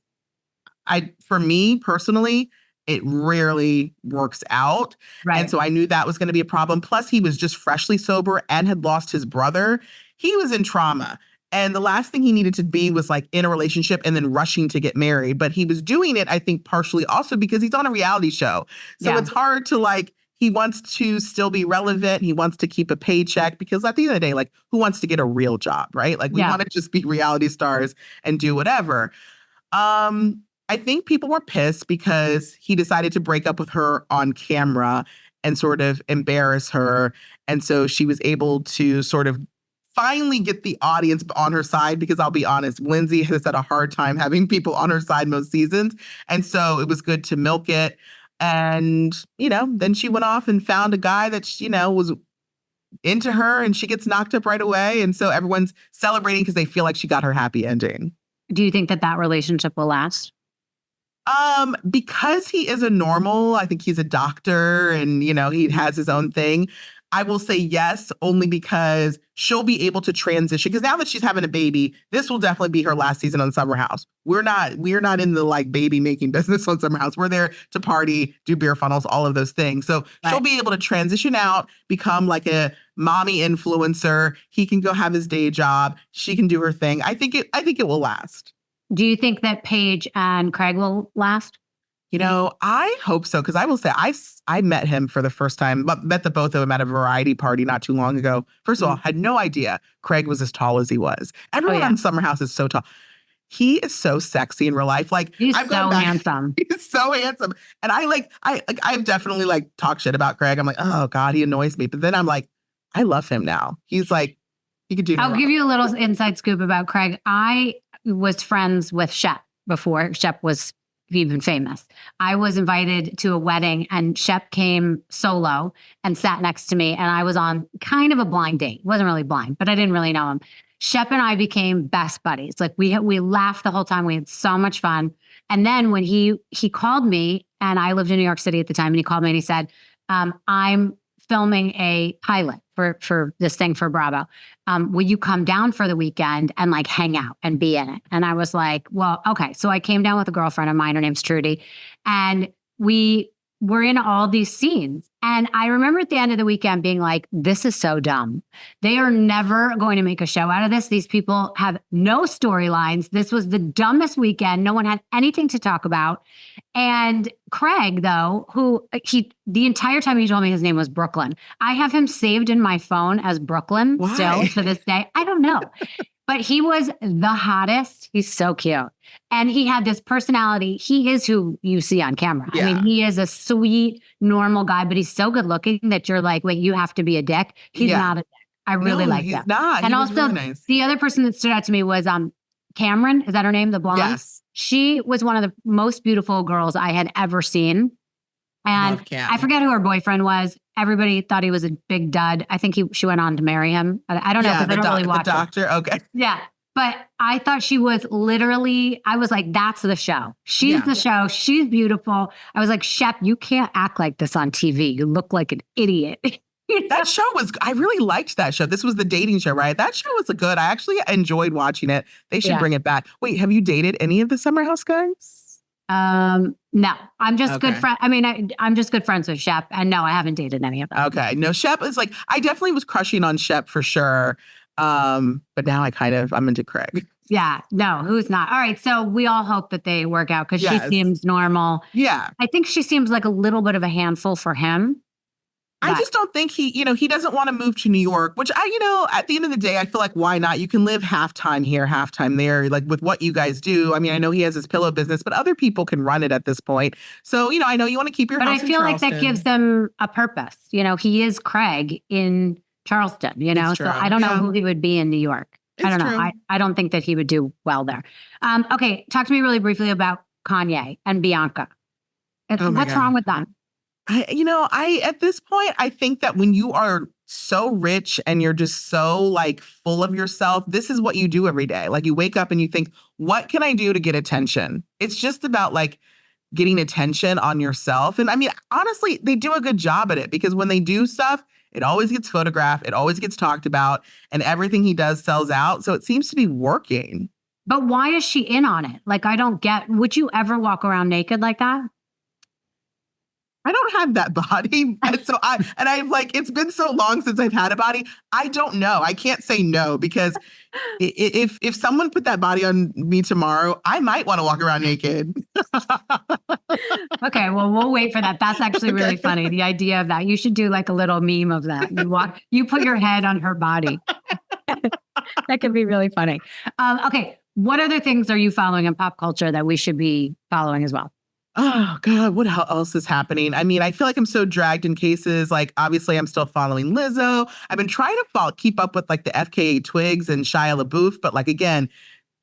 B: for me personally, it rarely works out.
A: Right.
B: And so I knew that was going to be a problem. Plus, he was just freshly sober and had lost his brother. He was in trauma. And the last thing he needed to be was like in a relationship and then rushing to get married. But he was doing it, I think, partially also because he's on a reality show. So it's hard to like, he wants to still be relevant. He wants to keep a paycheck because at the end of the day, like, who wants to get a real job, right? Like, we want to just be reality stars and do whatever. I think people were pissed because he decided to break up with her on camera and sort of embarrass her. And so she was able to sort of finally get the audience on her side, because I'll be honest, Lindsay has had a hard time having people on her side most seasons. And so it was good to milk it. And, then she went off and found a guy that, was into her, and she gets knocked up right away. And so everyone's celebrating because they feel like she got her happy ending.
A: Do you think that relationship will last?
B: Because he is a normal, I think he's a doctor and, he has his own thing. I will say yes, only because she'll be able to transition. Because now that she's having a baby, this will definitely be her last season on Summer House. We're not in the like baby making business on Summer House. We're there to party, do beer funnels, all of those things. So she'll be able to transition out, become like a mommy influencer. He can go have his day job. She can do her thing. I think it will last.
A: Do you think that Paige and Craig will last?
B: I hope so, because I will say I met him for the first time, met the both of them at a variety party not too long ago. First of all, had no idea Craig was as tall as he was. Everyone on Summer House is so tall. He is so sexy in real life. Like,
A: he's so handsome.
B: He's so handsome. And I've definitely like talked shit about Craig. I'm like, oh God, he annoys me. But then I'm like, I love him now. He's like, he could do no
A: I'll
B: wrong.
A: give you a little inside scoop about Craig. I was friends with Shep before Shep was even famous. I was invited to a wedding and Shep came solo and sat next to me. And I was on kind of a blind date. Wasn't really blind, but I didn't really know him. Shep and I became best buddies. Like we laughed the whole time. We had so much fun. And then when he called me, and I lived in New York City at the time, and he called me and he said, I'm filming a pilot for this thing for Bravo. Will you come down for the weekend and like hang out and be in it? And I was like, well, okay. So I came down with a girlfriend of mine. Her name's Trudy. And we were in all these scenes. And I remember at the end of the weekend being like, this is so dumb. They are never going to make a show out of this. These people have no storylines. This was the dumbest weekend. No one had anything to talk about. And Craig, though, who the entire time he told me his name was Brooklyn. I have him saved in my phone as Brooklyn still to this day. I don't know. But he was the hottest. He's so cute. And he had this personality. He is who you see on camera.
B: Yeah.
A: I mean, he is a sweet, normal guy, but he's so good looking that you're like, wait, you have to be a dick. He's not a dick. I really like that.
B: He's not.
A: And
B: he was
A: also,
B: really nice.
A: the other person that stood out to me was Cameron. Is that her name? The blonde?
B: Yes.
A: She was one of the most beautiful girls I had ever seen. And I forget who her boyfriend was. Everybody thought he was a big dud. I think she went on to marry him. I don't know, because I don't really watch
B: the doctor.
A: it.
B: Okay.
A: Yeah. But I thought she was literally, I was like, that's the show. She's the show. She's beautiful. I was like, Shep, you can't act like this on TV. You look like an idiot.
B: That show was, I really liked that show. This was the dating show, right? That show was good. I actually enjoyed watching it. They should bring it back. Wait, have you dated any of the Summer House guys?
A: No, I'm just good friend. I mean, I'm just good friends with Shep, and no, I haven't dated any of them.
B: Okay, no, Shep is like, I definitely was crushing on Shep for sure. But now I'm into Craig.
A: Yeah, no, who's not? All right, so we all hope that they work out because she seems normal.
B: Yeah,
A: I think she seems like a little bit of a handful for him.
B: I just don't think he doesn't want to move to New York, which at the end of the day, I feel like, why not? You can live half-time here, half-time there, like with what you guys do. I mean, I know he has his pillow business, but other people can run it at this point. So, I know you want to keep your house in Charleston.
A: But I feel like that gives them a purpose. He is Craig in Charleston, so I don't know who he would be in New York. I don't know. I don't think that he would do well there. Okay, talk to me really briefly about Kanye and Bianca. What's wrong with them?
B: At this point, I think that when you are so rich and you're just so like full of yourself, this is what you do every day. Like you wake up and you think, what can I do to get attention? It's just about like getting attention on yourself. And I mean, honestly, they do a good job at it because when they do stuff, it always gets photographed, it always gets talked about, and everything he does sells out. So it seems to be working.
A: But why is she in on it? Like, I don't get, would you ever walk around naked like that?
B: I don't have that body. And so I'm like, it's been so long since I've had a body. I don't know. I can't say no because if someone put that body on me tomorrow, I might want to walk around naked.
A: Okay, well, we'll wait for that. That's actually really funny. The idea of that. You should do like a little meme of that. You put your head on her body. That could be really funny. Okay, what other things are you following in pop culture that we should be following as well?
B: Oh, God, what else is happening? I mean, I feel like I'm so dragged in cases. Like, obviously, I'm still following Lizzo. I've been trying to keep up with, like, the FKA Twigs and Shia LaBeouf. But, like, again,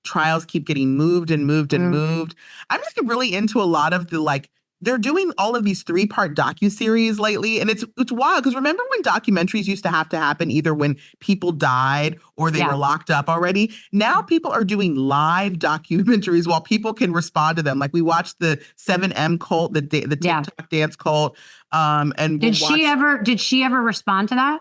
B: trials keep getting moved and moved and moved. I'm just really into a lot of the, like, they're doing all of these 3-part docuseries lately. And it's wild because remember when documentaries used to happen either when people died or they were locked up already? Now people are doing live documentaries while people can respond to them. Like we watched the 7M cult, the TikTok dance cult. And
A: did she ever respond to that?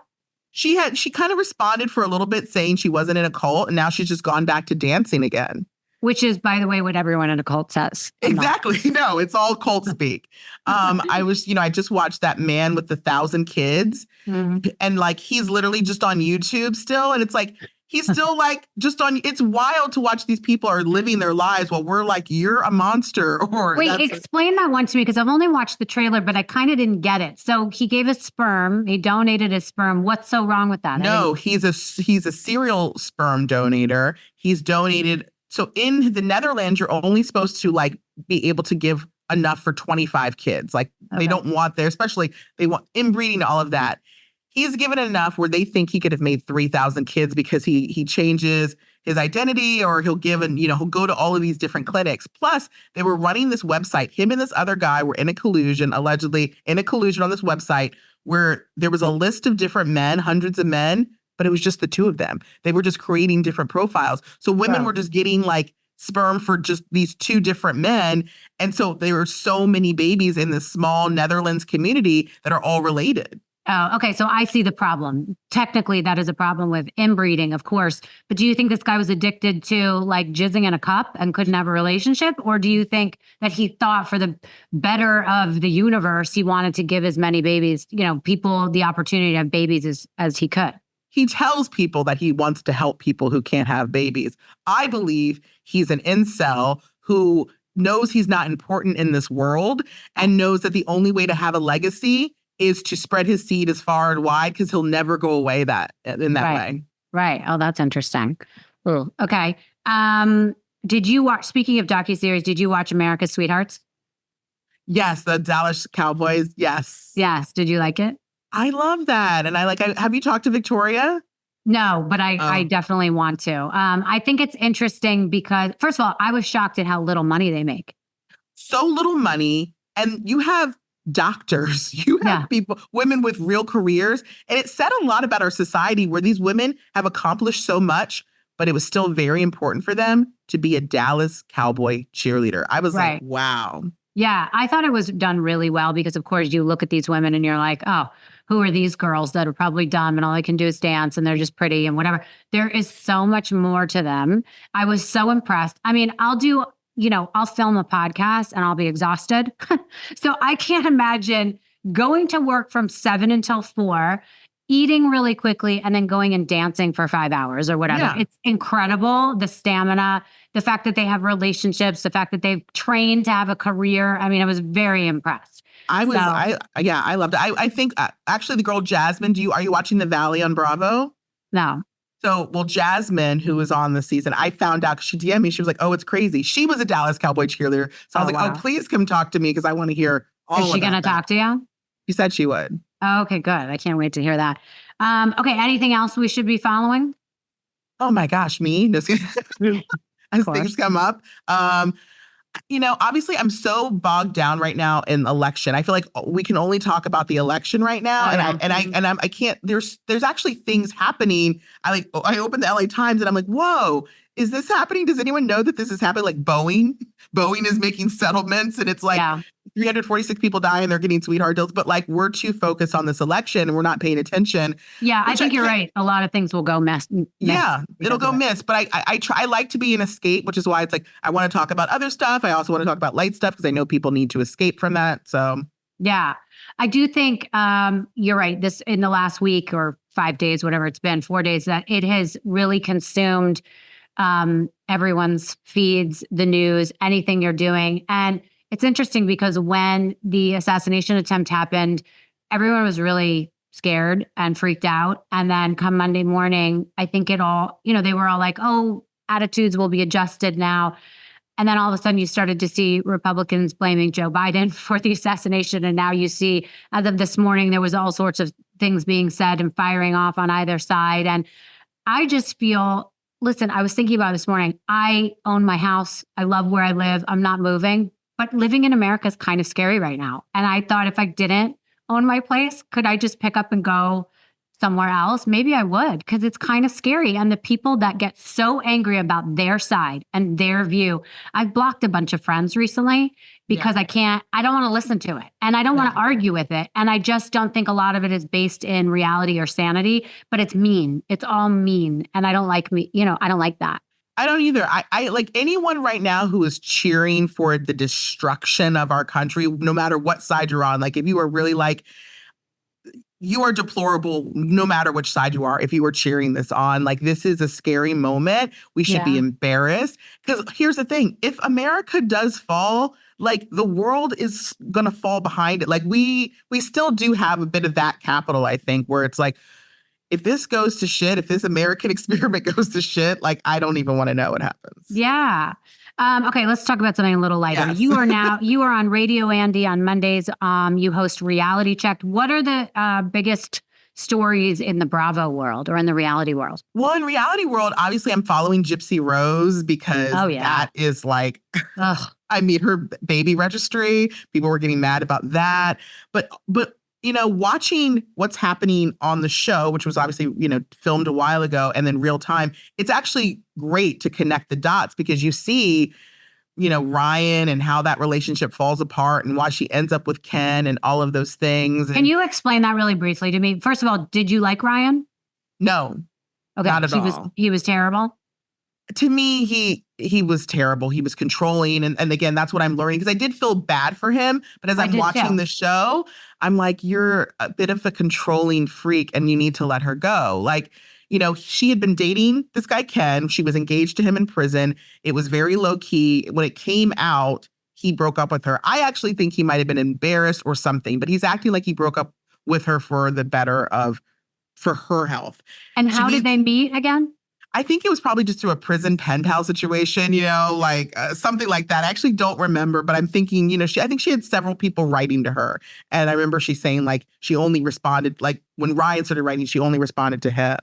B: She kind of responded for a little bit saying she wasn't in a cult and now she's just gone back to dancing again.
A: Which is, by the way, what everyone in a cult says.
B: Exactly. No, it's all cult speak. I just watched that man with the 1,000 kids and like, he's literally just on YouTube still. And it's like, he's still like just on, it's wild to watch these people are living their lives while we're like, you're a monster.
A: Wait, explain that one to me because I've only watched the trailer, but I kind of didn't get it. So he gave his sperm, he donated his sperm. What's so wrong with that?
B: No, he's a serial sperm donator. He's donated. So in the Netherlands, you're only supposed to like be able to give enough for 25 kids. Like they don't want especially they want inbreeding, all of that. He's given enough where they think he could have made 3,000 kids because he changes his identity, or he'll give he'll go to all of these different clinics. Plus, they were running this website. Him and this other guy were allegedly in a collusion on this website where there was a list of different men, hundreds of men, but it was just the two of them. They were just creating different profiles. So women were just getting like sperm for just these two different men. And so there were so many babies in this small Netherlands community that are all related.
A: Oh, okay. So I see the problem. Technically, that is a problem with inbreeding, of course. But do you think this guy was addicted to like jizzing in a cup and couldn't have a relationship? Or do you think that he thought for the better of the universe, he wanted to give as many babies, people the opportunity to have babies as he could?
B: He tells people that he wants to help people who can't have babies. I believe he's an incel who knows he's not important in this world and knows that the only way to have a legacy is to spread his seed as far and wide, because he'll never go away in that way.
A: Right. Oh, that's interesting. Ooh, okay. Did you watch, speaking of docuseries, did you watch America's Sweethearts?
B: Yes, the Dallas Cowboys. Yes.
A: Yes. Did you like it?
B: I love that. And have you talked to Victoria?
A: No, but I definitely want to. I think it's interesting because, first of all, I was shocked at how little money they make.
B: So little money. And you have doctors, you have women with real careers. And it said a lot about our society where these women have accomplished so much, but it was still very important for them to be a Dallas Cowboy cheerleader. I was like, wow.
A: Yeah, I thought it was done really well because, of course, you look at these women and you're like, oh, who are these girls that are probably dumb and all they can do is dance and they're just pretty and whatever. There is so much more to them. I was so impressed. I mean, I'll film a podcast and I'll be exhausted. So I can't imagine going to work from 7 until 4, eating really quickly, and then going and dancing for 5 hours or whatever. Yeah. It's incredible. The stamina, the fact that they have relationships, the fact that they've trained to have a career. I mean, I was very impressed. I
B: loved it. I think actually the girl Jasmine, are you watching The Valley on Bravo?
A: No.
B: So, Jasmine, who was on the season, I found out because she DM'd me. She was like, oh, it's crazy. She was a Dallas Cowboy cheerleader. So I was like, oh, please come talk to me because I want to hear all about that.
A: Is she going to talk to you?
B: She said she would.
A: Oh, okay, good. I can't wait to hear that. Okay, anything else we should be following?
B: Oh my gosh, me? As things come up. Obviously I'm so bogged down right now in election. I feel like we can only talk about the election right now. I can't, there's actually things happening. I opened the LA Times and I'm like, whoa, is this happening? Does anyone know that this is happening? Like Boeing is making settlements and it's like 346 people die and they're getting sweetheart deals. But like, we're too focused on this election and we're not paying attention.
A: Yeah, I think you're right. A lot of things will go miss.
B: Yeah, it'll go miss. But I like to be an escape, which is why it's like, I want to talk about other stuff. I also want to talk about light stuff because I know people need to escape from that. So
A: yeah, I do think you're right. This in the last week or 5 days, whatever it's been, 4 days, that it has really consumed everyone's feeds, the news, anything you're doing. And it's interesting because when the assassination attempt happened, everyone was really scared and freaked out. And then come Monday morning, I think they were all like, oh, attitudes will be adjusted now. And then all of a sudden you started to see Republicans blaming Joe Biden for the assassination. And now you see, as of this morning, there was all sorts of things being said and firing off on either side. And I just feel, listen, I was thinking about this morning. I own my house. I love where I live. I'm not moving. But living in America is kind of scary right now. And I thought if I didn't own my place, could I just pick up and go somewhere else? Maybe I would, because it's kind of scary. And the people that get so angry about their side and their view, I've blocked a bunch of friends recently because I don't want to listen to it. And I don't want to argue with it. And I just don't think a lot of it is based in reality or sanity, but it's mean. It's all mean. And I don't like I don't like that.
B: I don't either. I like anyone right now who is cheering for the destruction of our country, no matter what side you're on. Like if you are really like, you are deplorable no matter which side you are. If you were cheering this on, like this is a scary moment. We should be embarrassed. Because here's the thing. If America does fall, like the world is going to fall behind it. Like we still do have a bit of that capital, I think, where it's like, if this goes to shit, if this American experiment goes to shit, like I don't even want to know what happens.
A: Yeah. Okay, let's talk about something a little lighter. Yes. You are on Radio Andy on Mondays. You host Reality Checked. What are the biggest stories in the Bravo world or in the reality world?
B: Well, in reality world, obviously I'm following Gypsy Rose because that is like, I mean, her baby registry, people were getting mad about that. But you know, watching what's happening on the show, which was obviously, you know, filmed a while ago and then real time, it's actually great to connect the dots because you see, you know, Ryan and how that relationship falls apart and why she ends up with Ken and all of those things.
A: Can you explain that really briefly to me? First of all, did you like Ryan?
B: No,
A: okay,
B: not at all.
A: He was terrible?
B: To me, he was terrible. He was controlling. And again, that's what I'm learning because I did feel bad for him. But as I'm watching the show, I'm like, you're a bit of a controlling freak and you need to let her go. Like, you know, she had been dating this guy, Ken. She was engaged to him in prison. It was very low key. When it came out, he broke up with her. I actually think he might have been embarrassed or something, but he's acting like he broke up with her for the better of, for her health.
A: And how did they meet again?
B: I think it was probably just through a prison pen pal situation, you know, like something like that. I actually don't remember, but I'm thinking, you know, I think she had several people writing to her. And I remember she saying like she only responded, like when Ryan started writing, she only responded to him.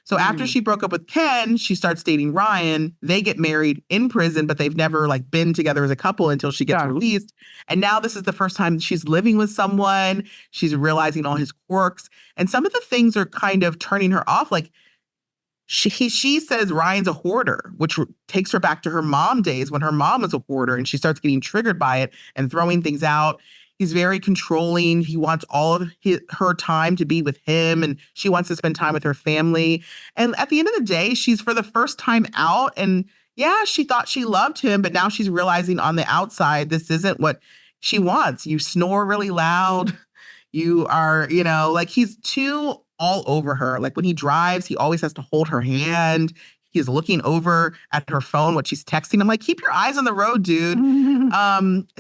B: So after she broke up with Ken, she starts dating Ryan. They get married in prison, but they've never like been together as a couple until she gets released. And now this is the first time she's living with someone. She's realizing all his quirks. And some of the things are kind of turning her off. Like, she says Ryan's a hoarder, which takes her back to her mom days when her mom was a hoarder and she starts getting triggered by it and throwing things out. He's very controlling. He wants all of her time to be with him and she wants to spend time with her family. And at the end of the day, she's for the first time out and yeah, she thought she loved him, but now she's realizing on the outside, this isn't what she wants. You snore really loud. You are, you know, like he's too all over her. Like when he drives, he always has to hold her hand. He's looking over at her phone, what she's texting. I'm like, keep your eyes on the road, dude.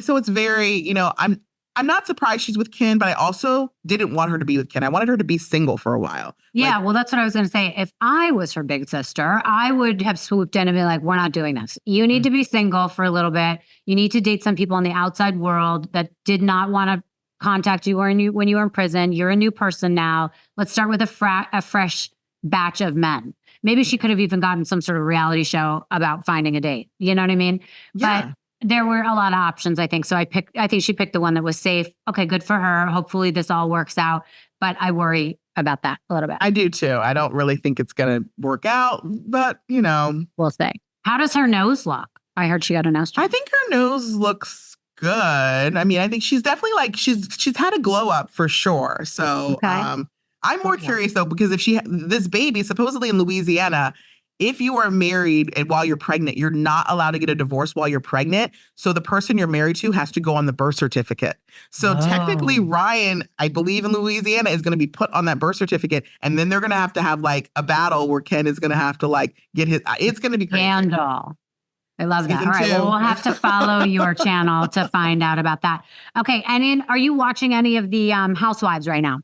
B: So it's very, you know, I'm not surprised she's with Ken, but I also didn't want her to be with Ken. I wanted her to be single for a while.
A: Yeah, well, that's what I was going to say. If I was her big sister, I would have swooped in and be like, we're not doing this. You need to be single for a little bit. You need to date some people in the outside world that did not want to contact you when you were in prison. You're a new person now. Let's start with a fresh batch of men. Maybe she could have even gotten some sort of reality show about finding a date. You know what I mean?
B: Yeah.
A: But there were a lot of options, I think. So I think she picked the one that was safe. Okay, good for her. Hopefully this all works out. But I worry about that a little bit.
B: I do too. I don't really think it's going to work out, but you know.
A: We'll see. How does her nose look? I heard she got a nose job.
B: I think her nose looks good. I mean, I think she's definitely like she's had a glow up for sure. So I'm more curious though, because if this baby supposedly in Louisiana, if you are married and while you're pregnant, you're not allowed to get a divorce while you're pregnant. So the person you're married to has to go on the birth certificate. So technically Ryan, I believe in Louisiana, is going to be put on that birth certificate. And then they're going to have like a battle where Ken is going to have to like get it's going to be crazy.
A: Scandal. I love that.
B: Season
A: All right.
B: 2.
A: Well, we'll have to follow your channel to find out about that. Okay. And are you watching any of the Housewives right now?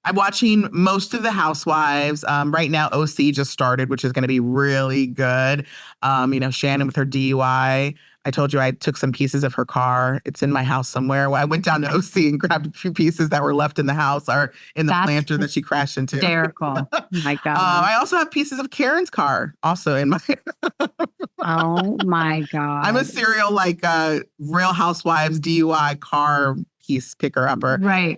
B: I'm watching most of the Housewives. Right now, OC just started, which is going to be really good. You know, Shannon with her DUI. I told you I took some pieces of her car. It's in my house somewhere. I went down to OC and grabbed a few pieces that were left in the house or in the planter that she crashed into.
A: Hysterical. Oh my God.
B: I also have pieces of Karen's car also in my.
A: Oh my God.
B: I'm a serial like Real Housewives DUI car piece picker upper.
A: Right.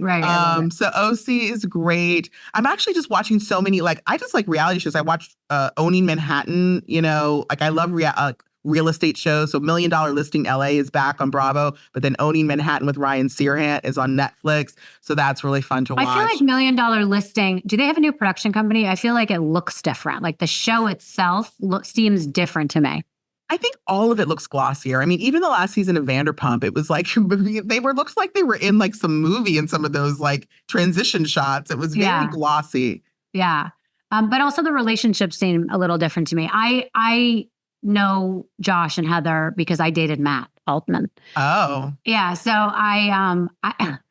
B: So OC is great. I'm actually just watching so many, like, I just like reality shows. I watched Owning Manhattan, you know, like I love real estate shows. So $1 Million Listing LA is back on Bravo, but then Owning Manhattan with Ryan Searhant is on Netflix. So that's really fun to watch.
A: I feel like $1 Million Listing, do they have a new production company? I feel like it looks different. Like the show itself seems different to me.
B: I think all of it looks glossier. I mean, even the last season of Vanderpump, it was like looks like they were in like some movie in some of those like transition shots. It was very glossy.
A: Yeah. But also the relationships seem a little different to me. I know Josh and Heather because I dated Matt Altman.
B: Oh.
A: Yeah. So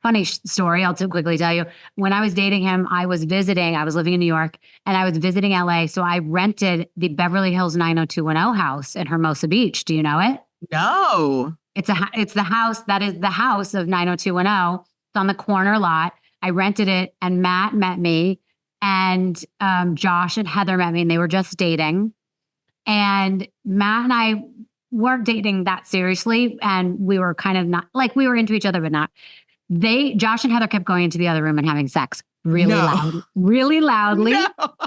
A: funny story, I'll quickly tell you. When I was dating him, I was living in New York and I was visiting LA. So I rented the Beverly Hills 90210 house in Hermosa Beach. Do you know it?
B: No.
A: It's the house that is the house of 90210. It's on the corner lot. I rented it and Matt met me And Josh and Heather met me and they were just dating. And Matt and I weren't dating that seriously. And we were kind of not, like, we were into each other, but not. Josh and Heather kept going into the other room and having sex really loudly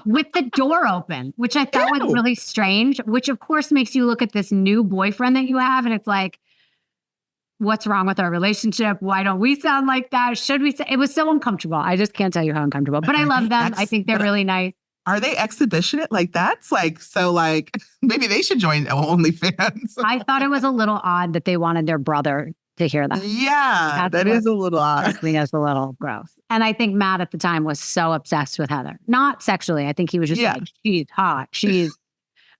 A: with the door open, which I thought was really strange, which of course makes you look at this new boyfriend that you have. And it's like, what's wrong with our relationship? Why don't we sound like that? Should we say? It was so uncomfortable. I just can't tell you how uncomfortable, but I love them. I think they're really nice.
B: Are they exhibitionist? Like that's like, so like maybe they should join OnlyFans.
A: I thought it was a little odd that they wanted their brother to hear that.
B: Yeah, that is a little odd.
A: I think that's a little gross. And I think Matt at the time was so obsessed with Heather. Not sexually. I think he was just like, she's hot.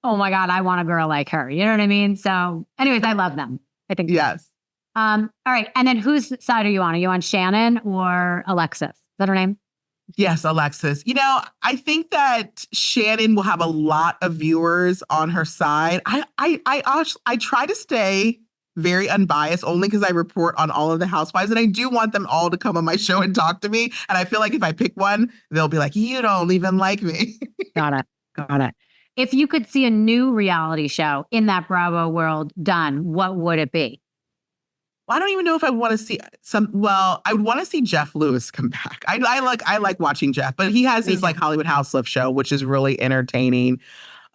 A: Oh my God, I want a girl like her. You know what I mean? So anyways, I love them. I think.
B: Yes.
A: All right. And then whose side are you on? Are you on Shannon or Alexis? Is that her name?
B: Yes, Alexis. You know, I think that Shannon will have a lot of viewers on her side. I try to stay very unbiased only because I report on all of the housewives and I do want them all to come on my show and talk to me. And I feel like if I pick one, they'll be like, you don't even like me.
A: Got it. If you could see a new reality show in that Bravo world done, what would it be?
B: I don't even know if I want to see I would want to see Jeff Lewis come back. I like watching Jeff, but he has his like Hollywood House Lift show, which is really entertaining.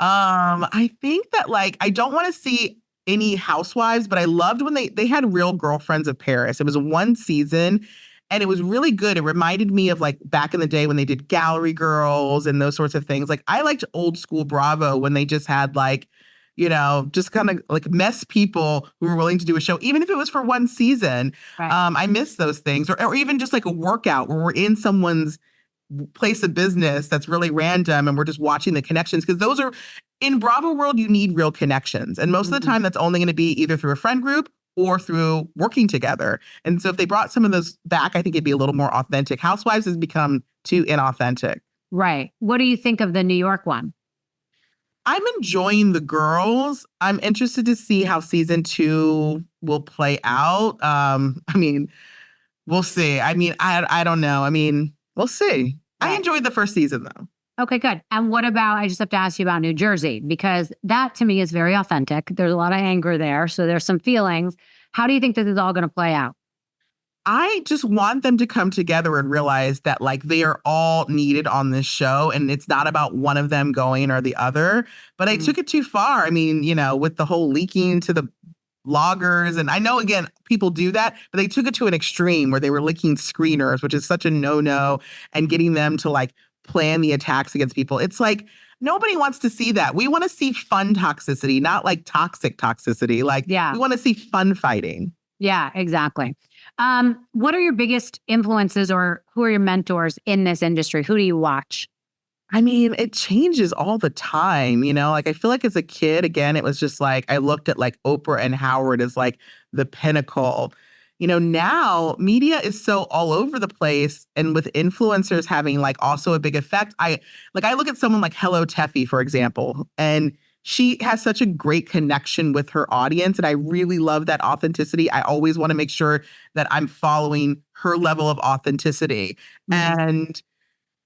B: I think that like, I don't want to see any housewives, but I loved when they had Real Girlfriends of Paris. It was one season and it was really good. It reminded me of like back in the day when they did Gallery Girls and those sorts of things. Like I liked old school Bravo when they just had like, you know, just kind of like mess people who were willing to do a show, even if it was for one season. Right. I miss those things. Or even just like a workout where we're in someone's place of business that's really random and we're just watching the connections. Because those are, in Bravo world, you need real connections. And most of the time that's only going to be either through a friend group or through working together. And so if they brought some of those back, I think it'd be a little more authentic. Housewives has become too inauthentic.
A: Right. What do you think of the New York one?
B: I'm enjoying the girls. I'm interested to see how season 2 will play out. I mean, we'll see. I mean, I don't know. I mean, we'll see. Right. I enjoyed the first season though.
A: Okay, good. And what about, I just have to ask you about New Jersey, because that to me is very authentic. There's a lot of anger there. So there's some feelings. How do you think this is all going to play out?
B: I just want them to come together and realize that like they are all needed on this show and it's not about one of them going or the other, but I took it too far. I mean, you know, with the whole leaking to the bloggers, and I know again, people do that, but they took it to an extreme where they were leaking screeners, which is such a no-no, and getting them to like plan the attacks against people. It's like, nobody wants to see that. We want to see fun toxicity, not like toxic toxicity. Like, we want to see fun fighting.
A: Yeah, exactly. What are your biggest influences or who are your mentors in this industry? Who do you watch?
B: I mean, it changes all the time, you know, like I feel like as a kid, again, it was just like, I looked at like Oprah and Howard as like the pinnacle. You know, now media is so all over the place and with influencers having like also a big effect. I look at someone like Hello Teffy, for example, and she has such a great connection with her audience. And I really love that authenticity. I always want to make sure that I'm following her level of authenticity. Mm-hmm. And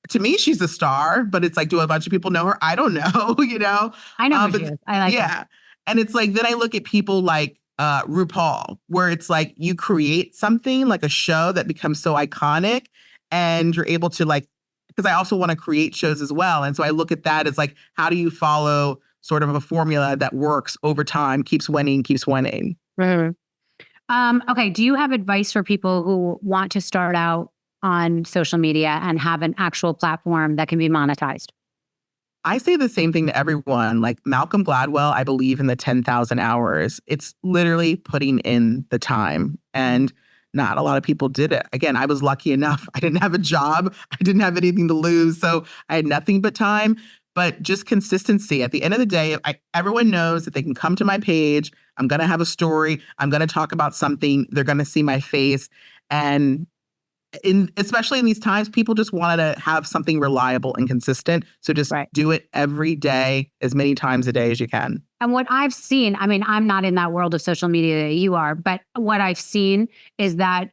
B: to me, she's a star, but it's like, do a bunch of people know her? I don't know, you know?
A: I know who she is. I like her.
B: And it's like, then I look at people like RuPaul, where it's like you create something like a show that becomes so iconic and you're able to like, because I also want to create shows as well. And so I look at that as like, how do you follow sort of a formula that works over time, keeps winning.
A: Mm-hmm. Okay. Do you have advice for people who want to start out on social media and have an actual platform that can be monetized?
B: I say the same thing to everyone. Like Malcolm Gladwell, I believe in the 10,000 hours. It's literally putting in the time. And not a lot of people did it. Again, I was lucky enough. I didn't have a job. I didn't have anything to lose. So I had nothing but time. But just consistency. At the end of the day, everyone knows that they can come to my page. I'm going to have a story. I'm going to talk about something. They're going to see my face. And especially in these times, people just wanted to have something reliable and consistent. So just do it every day, as many times a day as you can.
A: And what I've seen, I mean, I'm not in that world of social media that you are, but what I've seen is that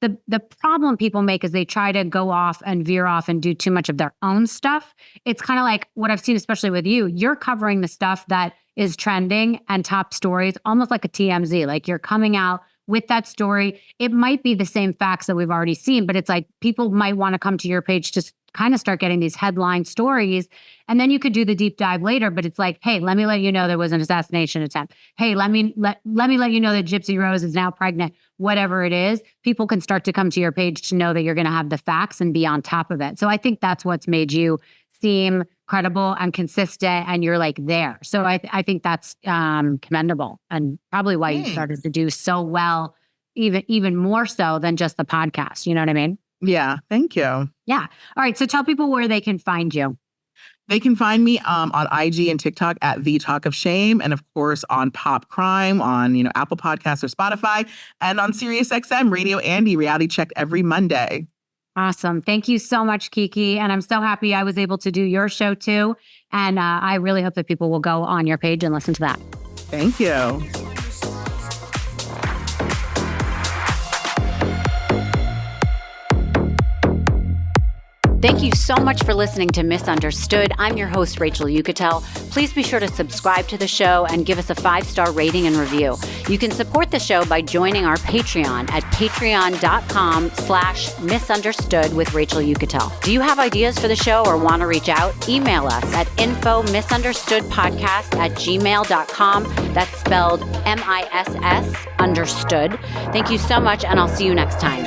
A: The problem people make is they try to go off and veer off and do too much of their own stuff. It's kind of like what I've seen, especially with you. You're covering the stuff that is trending and top stories, almost like a TMZ. Like you're coming out with that story. It might be the same facts that we've already seen, but it's like people might want to come to your page to kind of start getting these headline stories. And then you could do the deep dive later, but it's like, hey, let me let you know there was an assassination attempt. Hey, let me let you know that Gypsy Rose is now pregnant. Whatever it is, people can start to come to your page to know that you're going to have the facts and be on top of it. So I think that's what's made you seem credible and consistent, and you're like there. So I think that's commendable, and probably why you started to do so well, even more so than just the podcast. You know what I mean?
B: Yeah. Thank you.
A: Yeah. All right. So tell people where they can find you.
B: They can find me on IG and TikTok at The Talk of Shame, and of course on Pop Crime on Apple Podcasts or Spotify, and on SiriusXM Radio Andy Reality Check every Monday.
A: Awesome. Thank you so much, Kiki. And I'm so happy I was able to do your show too. And I really hope that people will go on your page and listen to that.
B: Thank you.
A: Thank you so much for listening to Misunderstood. I'm your host, Rachel Yucatel. Please be sure to subscribe to the show and give us a 5-star rating and review. You can support the show by joining our Patreon at patreon.com/misunderstood with Rachel Yucatel. Do you have ideas for the show or want to reach out? Email us at info misunderstoodpodcast@gmail.com. That's spelled MISS understood. Thank you so much, and I'll see you next time.